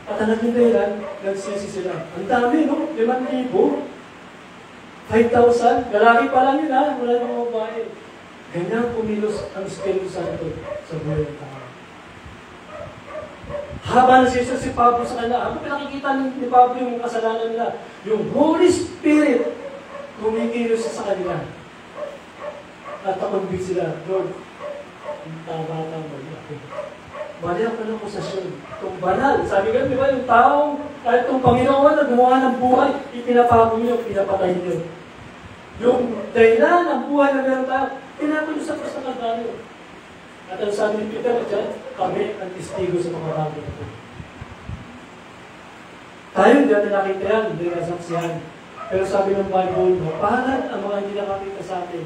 At ang naging dahilan, nagsisi sila. Ang dami, no? 5,000. 5,000. Lalaki pa lang yun, ha? Wala ng mga babae. Ganyan pumilos ang Espiritu Santo sa buhay ng tao. Habang nagsisi si Pablo sa kanila, ano pinakikita ni Pablo yung kasalanan nila? Yung Holy Spirit kumikilos sa kanila. At nakonbig sila, Lord, tama mali ako. Mali ako ng akusasyon. Itong banal. Sabi nga, di ba, yung taong, kahit itong Panginoon na gumawa ng buhay, ipinapako niyo, pinapatay niyo. Yung dahilan ng buhay na meron tayo, pinapalo sa Krus ng Kalbaryo. At ang sabi ni Peter, dyan, kami ang testigo sa mga bagay ito. Tayo, hindi natin nakita yan, hindi nasaksihan. Pero sabi ng Bible, mapalan ang mga hindi nakakita sa atin,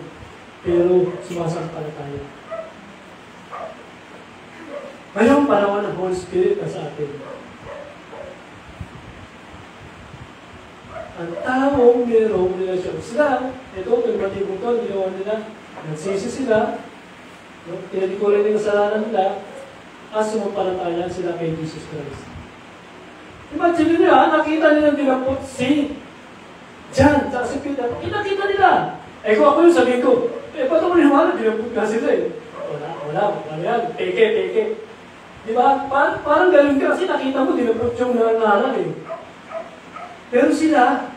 pero sumasampalataya. Ngayong panahon ng Holy Spirit na sa atin. Ang taong mayroong relasyon. Sila, ito, pagmatibong to, ginawa nila, nagsisi sila, tinalikuran nila kasalanan nila, at sumampalataya sila kay Jesus Christ. Imagine nila, nakita nila dinapot si John, sa si Peter. Kita nila. Kung ako yung sabihin ko, ba't ako niliwala? Dinapot nga sila eh. Wala yan. Peke. Di ba? Parang ganun ka kasi nakita mo, dinapot yung nangaral eh. Pero sila,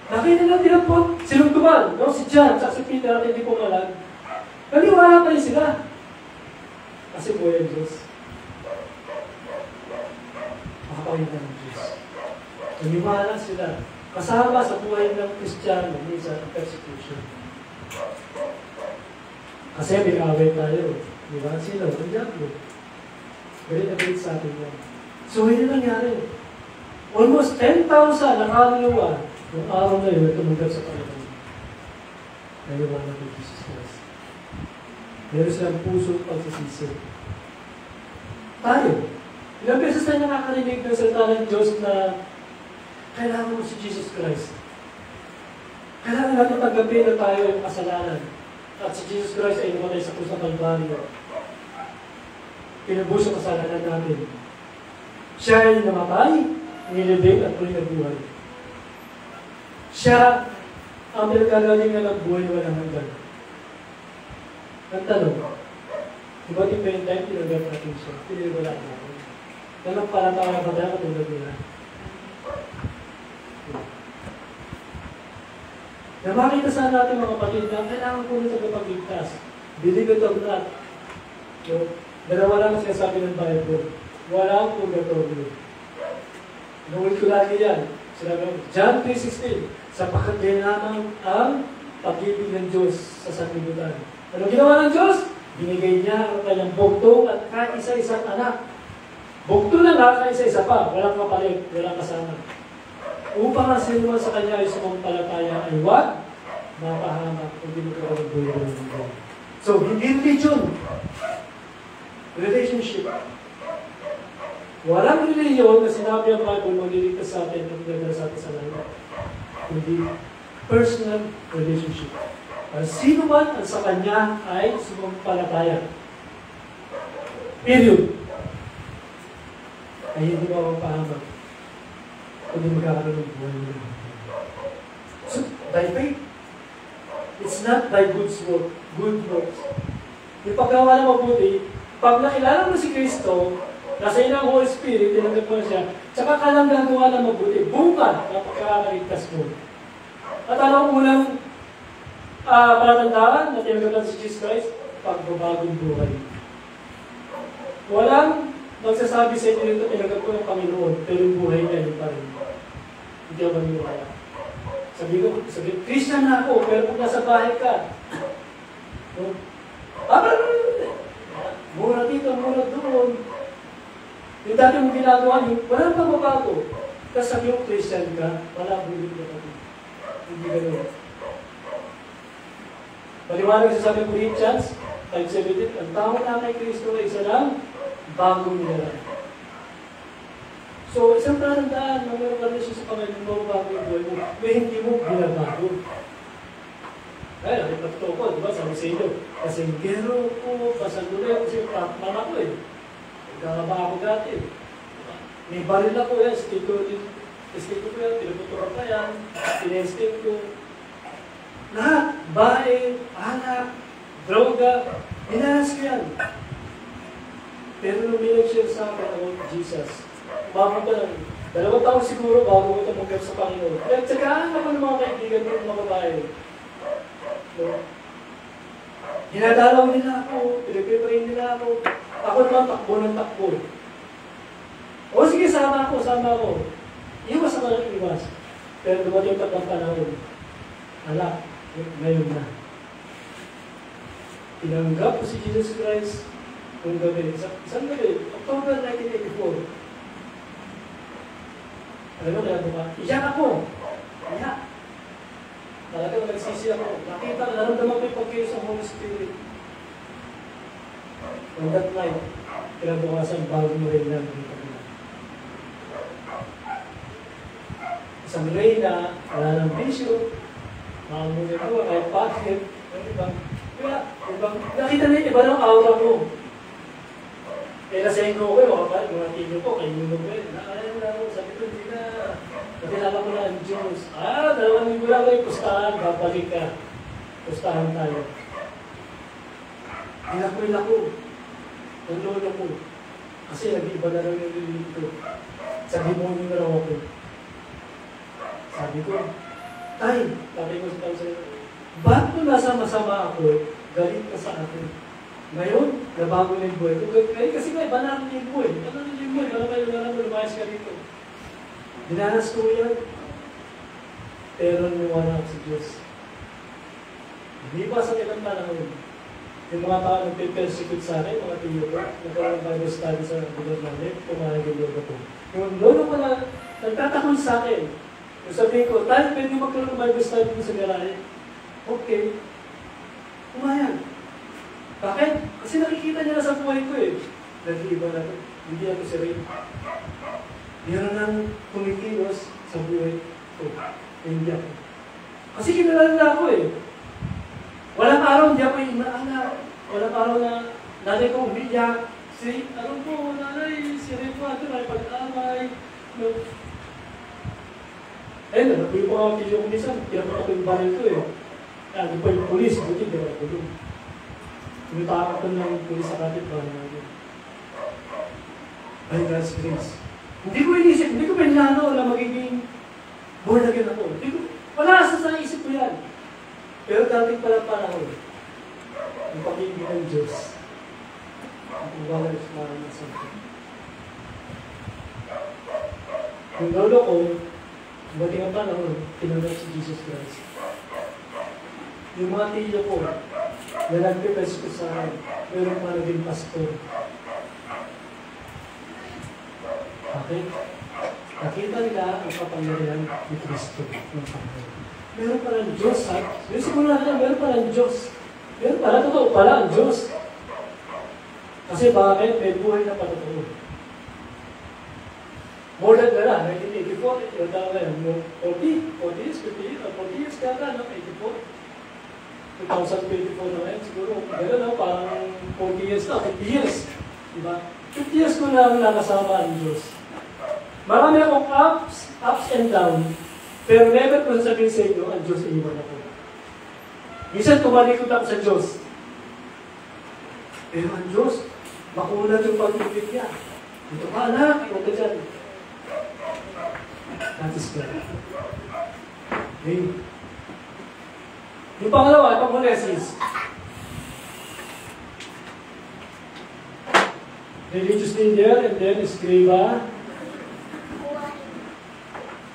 nakita nila dinapot, sinugtuman, no? Si John, sa si Peter, at hindi ko malag. Naniwala pa rin sila. Kasi buhay ang Diyos. Makapakita ng Diyos. Naniwala sila. Kasama sa buhay ng Kristiyano, minsan persecution. Kasi may away tayo. Di ba? Sino? Ang diablo. Very na sa atin yan. So, yun nangyari. Almost 10,000 ang kaluluwa yung araw na yun tumanggap sa Panginoon. Naiwan na kay Jesus Christ. Meron silang puso pagsisisi. Tayo, ilang beses tayo nakakarinig ng salita ng Diyos na kailangan mo si Jesus Christ. Kailangan natin tanggapin na tayo yung kasalanan. At si Jesus Christ ay namatay sa krus ng Kalbaryo. Pinubos ang kasalanan natin. Siya ay namatay, nilibig at muling nagbuhay. Siya ang pinagkagaling na nagbuhay walang hanggan. Ang tanong, iba't iba yung time, tinanggap natin siya. Pinagwala natin. Ganang palataya ba tayo katulad nila? Na makita sa natin mga kapatid na kailangan po na tagapagligtas. Believe it or not. So, dalawa lang ang sinasabi ng Bible. Walang purgatorio. Inuwi ko lagi yan. Sinabi, John 3:16, sapagkat din lamang ang pag-ibig ng Diyos sa sanlibutan. Ano ginawa ng Diyos? Binigay niya ang kanyang bugtong at kaisa-isang anak. Bugtong na nga, kaisa-isa pa. Walang kapalit, walang kasama. Upang ang sinuman sa kanya ay sumampalataya ay wag mapahamak kung di magkaroon ng buhay ng mundo. So, hindi religion. Relationship. Walang religion na sinabi ang Bible magliligtas sa atin at magdala sa atin sa langit. Hindi personal relationship. Ang sino man ang sa kanya ay sumampalataya. Period. Ay hindi mapapahamak kung di magkakaroon ng buhay ng mundo. So, by faith, it's not by good works. Yung paggawa na mabuti, pag nakilala mo si Kristo, nasa iyo ng Holy Spirit, tinanggap mo na siya, tsaka ka lang gagawa na mabuti, bungad na pagkakaligtas mo. At ano ang unang palatandaan na tinanggap natin si Jesus Christ? Pagbabagong buhay. Walang magsasabi sa inyo nito, tinanggap ko ng Panginoon, pero yung buhay niya, yun pa rin. Hindi ako maniwala. Sabi ko, Christian na ako, pero kung nasa bahay ka, mura dito, mura doon. Yung dati mong ginagawa niyo, walang pagbabago. Kasi sabi mo, Christian ka, wala bulit na kami. Hindi gano'n. Paliwanag sa sabi Corinthians 5:17, ang tao na kay Kristo ay isa lang, bagong nilalang. So, isang palatandaan na mayroon ka rin siya sa Panginoon mo, bago yung buhay mo, may hindi mo binabago. Kaya, nakipagto ko, diba? Sabi sa inyo, kasi gero ko, pasaguloy ako kasi mama ko eh. Nagkakaba ako dati. May baril ako yan, stiko ko yan, pinuputuran pa yan, pinesting ko. Lahat, bae, anak, droga, hinalas ko yan. Pero lumilag siya sa akin about Jesus. Umabot ko lang, 2 taon siguro bago ko tumanggap sa Panginoon. Kaya tsagaan ako ng mga kaibigan ko ng mga babae. So, hinadalaw nila ako, pinagpipray nila ako. Ako naman takbo ng takbo. O sige, sama ako. Iwas ako ng iwas. Pero dumating ang panahon. Ala, ngayon na. Tinanggap ko si Jesus Christ kung gabi. Isang gabi, October 1984. Alam mo, kaya ba? Iyak ako. Iyak. Talagang nagsisi ako. Nakita, naramdaman ko yung pagkilos ng Holy Spirit. On that night, kinabukasan bagong reyna ng Panginoon. Isang reyna, wala ng bisyo, mga muna ko, kahit bakit, nakita na yung iba ng aura ko. Eh, nasa inyo ko, mga tinyo ko, kayo nyo ko, naalala na ako, sabi ko, hindi na, nakilala ko na ang Diyos. 2 linggo lang kayo, pustahan, babalik ka. Pustahan tayo. Hinakuin ako. Ang lolo ko. Kasi nag-iba na lang yung lilit ko. Sa demonyo na raw ako. Sabi ko, Tay, sabi ko sa tao sa'yo, ba't mo nasa masama ako, galit ka sa akin? Ngayon, nabago na yung buhay ko. Kasi nga, banaan na yung buhay. Banaan na yung buhay. Banaan mo, lumayas ka dito. Dinanas ko yan. Pero naniwala ako sa Diyos. Hindi pa sa ilang panahon. Yung mga tao nagpe-persecute sa akin, mga tiyo ko, nagkaroon ng Bible study sa lugar namin, pumayag yung lolo ko. Yung lolo ko na nagtatakon sa akin. Kung sabihin ko, tayo pwede magkaroon ng Bible study mo sa garahe. Okay. Umayag. Bakit? Kasi nakikita niya na sa buhay ko eh. Nag-iiba na ito. Hindi ako si Ray. Meron nang kumikilos sa buhay ko. Hindi ako. Kasi kinalala na ako eh. Walang araw hindi ako inaanak. Walang araw na nanay ko umiyak. Ano po, nanay, si Ray po ito, pag-amay. No. Ayun, napuyo po ako video ko minsan. Kinapunta ko yung baril ko eh. Di pa yung pulis, buti di ba ko doon. Tumitakap ko ng pulis sa kapit ba namin. By God's grace. Hindi ko inisip, hindi ko pinlano na magiging born again ako. Wala sa isip ko yan. Pero dating pala panahon, yung pag-ibig ng Diyos, ang wala rin sa mga nasampo. Yung lolo ko, dating ang panahon, tinanggap si Jesus Christ. Yung mga tiyo ko, na nag-prepare ko sa meron pa naging pastor. Okay? Nakita nila ang kapangyarihan ni Kristo ng Panginoon. Meron pala ang Diyos, ha? Yung siguro natin, meron pala ang Diyos. Meron pala, totoo pala ang Diyos. Kasi bakit? May buhay na patotoo. More than na, 1984, yung tawag na 40 years, 50 years, 40 years kaya na, 84. 2024 na ngayon, siguro, gano'n no? Parang 40 years na, 50 years. Diba? 50 years ko na nakasama ang Diyos. Marami akong ups and down, pero never ko sasabihin sa inyo, ang Diyos ay iwan ako. Minsan tumalikod ako sa Diyos. Pero ang Diyos, makulat yung pag-ibig niya. Dito ka anak, huwag ka dyan. That is God. Okay. Yung pangalawa, itong Molesis. Religious leader, and then escriba.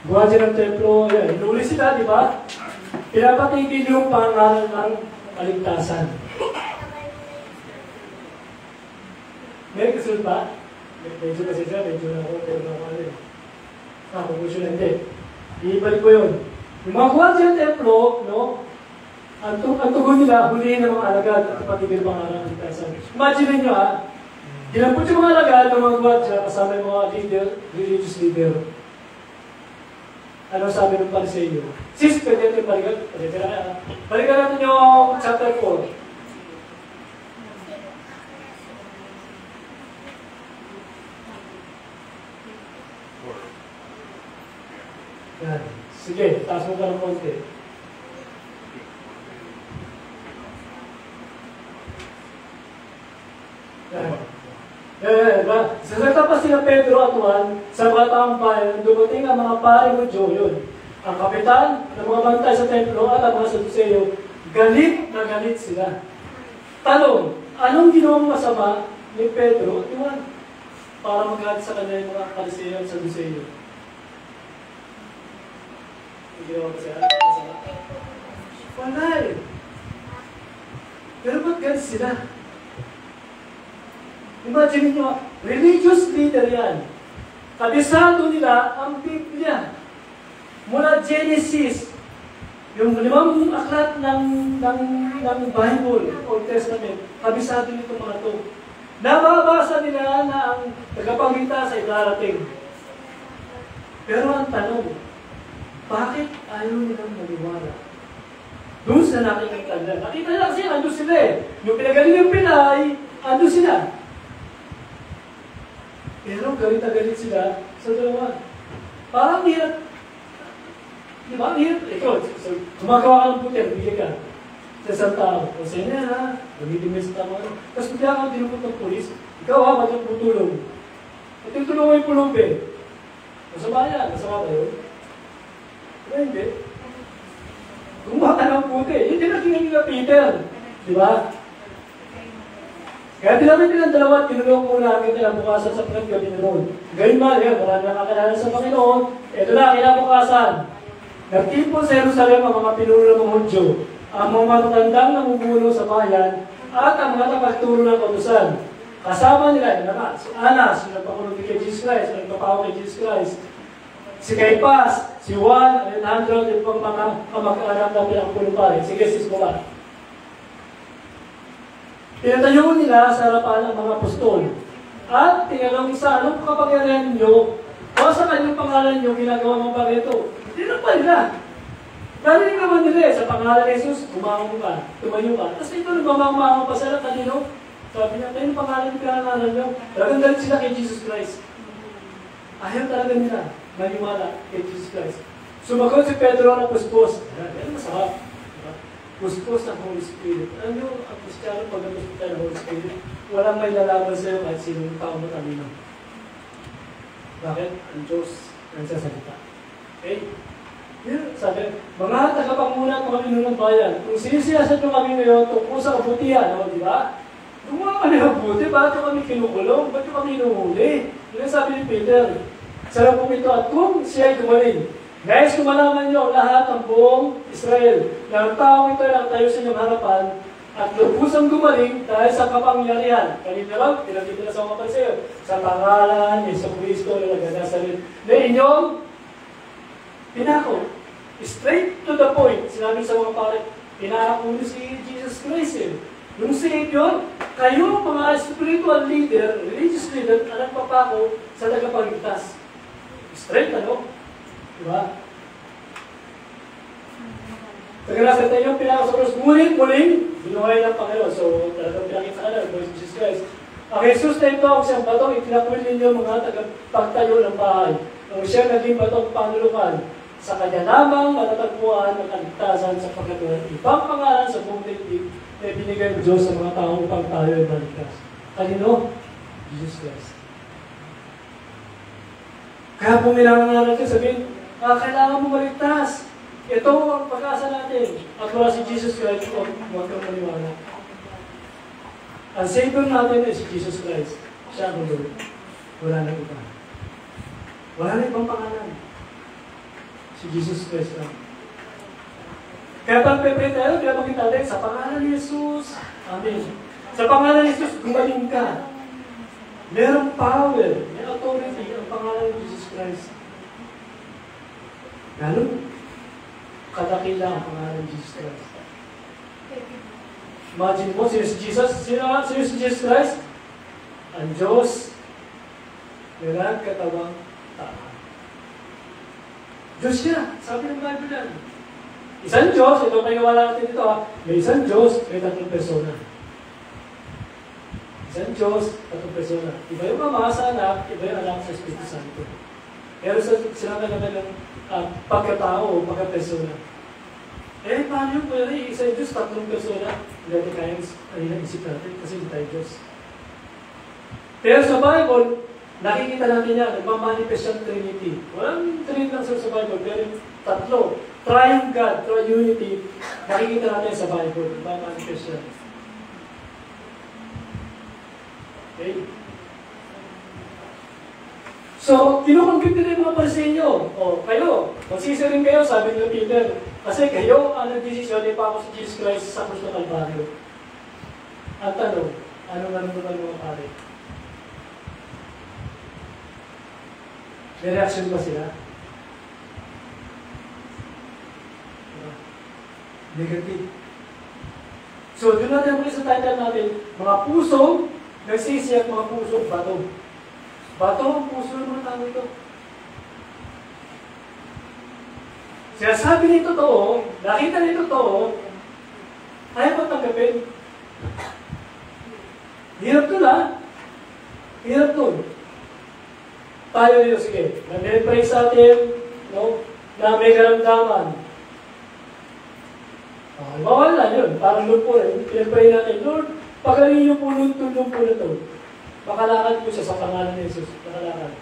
Buhaji ng templo, yan. Inuli sila, di ba? Pinapatigil yung pangalan ng kaligtasan. May kasunod ba? Medyo kasi siya, medyo na ako, pero na ako alin. Kung gusto na hindi. Iibalik ko yun. Yung mga buhaji ng templo, no? Ang tugon nila, huliin ng mga alagad at patigil pangalan ng kaligtasan. Imagine nyo ha, ginampot yung mga alagad ng mga buhaji kasama yung mga leader, religious leader. Ano sabi ng Pariseyo? Sis, pwede natin balikan. Balikan natin yung chapter 4. Yan. Sige, taas mo ka ng konti. Yan. Sasakta pa sila Pedro at Juan sa mga taong bayan, dumating ang mga pari mo yun. Ang kapitan ng mga bantay sa templo at ang mga Saduceo, galit na galit sila. Tanong, anong ginawang masama ni Pedro at Juan para magalit sa kanya yung mga Pariseo at Saduceo? Ang ginawang masama? Wala eh. Pero ba't galit sila? Imagine nyo, religious leader yan. Kabisado nila ang Biblia. Mula Genesis, yung 5 aklat ng Bible, Old Testament, kabisado nito mga ito. Nababasa nila na ang tagapagligtas ay darating. Pero ang tanong, bakit ayaw nilang maniwala? Doon sa nakikita nila. Nakita nila kasi ando sila eh. Yung pinagaling yung Pinay, ando sila. Pero galit na galit sila sa dalawa. Parang hirap. Di ba? Hirap. Ikaw, gumagawa ka ng puti, bigyan ka. Sa isang tao. O sa'yo na yan ha. Gamitin mo sa tama. Tapos bigyan ka dinupot ng polis. Ikaw ha, matutulong. At yung tulong mo yung pulumpe. Masama yan. Masama ba yun? Diba hindi? Gumawa ka ng puti. Yun din ang kinagin Peter. Di ba? Kaya tinapit ng dalawa at tinulong po namin kinabukasan sa pinaggabi na roon. Gayun man, yan, marami nakakilala sa Panginoon. Ito na, kinabukasan. Nagtipon sa Jerusalem ang mga pinuno ng mga Hudyo, ang mga matatandang namumuno sa bayan, at ang mga tagapagturo ng kautusan. Kasama nila, si Anas, yung nagpakulong kay Jesus Christ, yung nagpapaw kay Jesus Christ. Si Caipas, si Juan, Alejandro, yung pang mga kamag-anak na pinakapulong pare. Sige, sis Boba. Pinatayo nila sa harapan ang mga apostol. At tinanong isa, anong kapangyarihan nyo? O sa kanyang pangalan nyo, ginagawa mga bagay ito? Tinanong pa nila. Narinig naman nila sa pangalan ni Jesus, tumayo ka. Tapos ito, nagmamahang pa sila kanino? Sabi niya, ano pangalan yung pinangalan nyo? Talagang galit sila kay Jesus Christ. Ayaw talaga nila maniwala kay Jesus Christ. Sumagot si Pedro ng puspos. Yan masarap. Puspos ng Holy Spirit. Alam nyo, ang Kristiyano pag napuspos tayo ng Holy Spirit, walang may lalaban sa'yo kahit sinong tao matalino. Bakit? Ang Diyos ang sasalita. Okay? Yun, sabi, mga tagapanguna at mga pinuno ng bayan, kung sinisiyasat nyo kami ngayon tungkol sa kabutihan, di ba? Gumawa kami mabuti, bakit kami kinukulong? Ba't kami inuhuli? Yun sabi ni Peter. Sarap po ito at kung siya ay gumaling. Guys, kung malaman nyo ang lahat ng buong Israel na ang taong ito ay nakatayo sa inyong harapan at lubusang gumaling dahil sa kapangyarihan. Kanina lang, pinagkita na sa mga pansayo. Sa pangalan ni Jesucristo na naganasalit na inyong pinako. Straight to the point. Sinabi sa mga pare, pinako niyo si Jesus Christ eh. Yung Savior, kayo mga spiritual leader, religious leader, alam papako sa tagapagligtas. Straight, ano? Diba? Pagkakasal tayo, pinako sa cross, muling, binuhay ng Panginoon. So, talagang pinakita ka na, Lord Jesus Christ. Ang Jesus na ito, ang siyang batong, itinakwil ninyo mga tagapagtayo ng bahay. Ang siyang naging batong panulukan, sa kanya lamang matatagpuan ang kaligtasan sa pagkatulan. Ibang pangalan sa buong daigdig na binigay ng Diyos sa mga tao upang tayo ay maligtas. Kanino? Jesus Christ. Kaya kung minangangaral ka sabihin, kailangan mo maligtas. Ito ang pag-asa natin. At wala si Jesus Christ, huwag kang maniwala. Ang Savior natin ay si Jesus Christ. Siya ang Lord. Wala nang iba. Wala nang ibang pangalan. Si Jesus Christ lang. Kaya pag pepre tayo, pinapakita natin sa pangalan ni Jesus. Amen. Sa pangalan ni Jesus, gumaling ka. Merong power, may authority ang pangalan ni Jesus Christ. Ganun, kadakila ang pangalan ni Jesus Christ. Imagine mo, sino si Jesus? Sino si Jesus Christ? Ang Diyos, nagkatawang tao. Diyos siya, sabi ng Bible yan. Isang Diyos, ito paniwala natin dito ha, may isang Diyos, may tatlong persona. Isang Diyos, tatlong persona. Iba yung Ama sa Anak, iba yung Anak sa Espiritu Santo. Pero sinabi naman ng pagkatao o pagkapersona. Paano yung pwede isang Diyos, tatlong persona? Hindi natin kayang isip natin kasi hindi tayo Diyos. Pero sa Bible, nakikita natin yan, nagmamanifest yung Trinity. Walang Trinity lang sa Bible, pero tatlo. Triune God, Triunity, nakikita natin sa Bible, nagmamanifest yan. Okay? So, kinukompute din yung mga Pariseo. O, kayo, magsisirin kayo, sabi ni Peter. Kasi kayo, ang nag-desisyon, pa ako si Jesus Christ sa krus ng Kalbaryo. At tanong, anong mga pare? May reaction ba sila? Negative. So, doon natin muli sa title natin, mga puso, nagsisi at mga puso, bato. Bato ang puso ng mga tao ito. Sinasabi nito totoo, nakita nito totoo, ayaw mo tanggapin. Hirap to lang. Hirap to. Tayo dito, sige. Nag-pray sa atin, no? Na may karamdaman. Bawal na yun. Parang lumpo rin. Pinag-pray natin, Lord, pagaling yung lumpo na to. Makalakad po siya sa pangalan ni Jesus. Makalakad.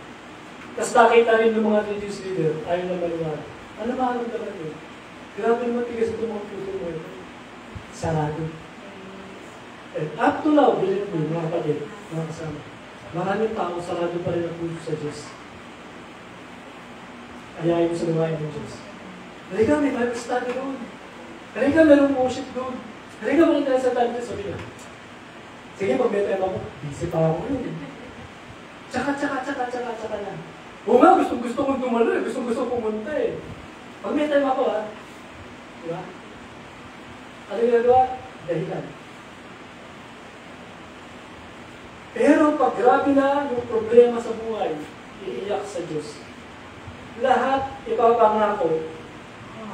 Tapos nakita rin ng mga religious leader, ayaw na maniwala. Ano maharamdaman yun? Grabe naman tigas ito mga puso mo yun. Sarado. And up to now, believe me, mga kapatid, mga kasama, maraming tao sarado pa rin ang puso sa Diyos. Ayayin mo sa lumayan ng Diyos. Halika, may Bible study doon. Halika, merong worship doon. Halika, maling tayo sa time sabi niya. Sige, pag may tema mo, busy pa ako yun. Tsaka lang. Oo nga, gusto kong dumalo eh. Gusto pumunta eh. Pag may time ako di ba? Ano yung ginagawa? Dahilan. Pero pag grabe na yung problema sa buhay, iiyak sa Diyos. Lahat ipapangako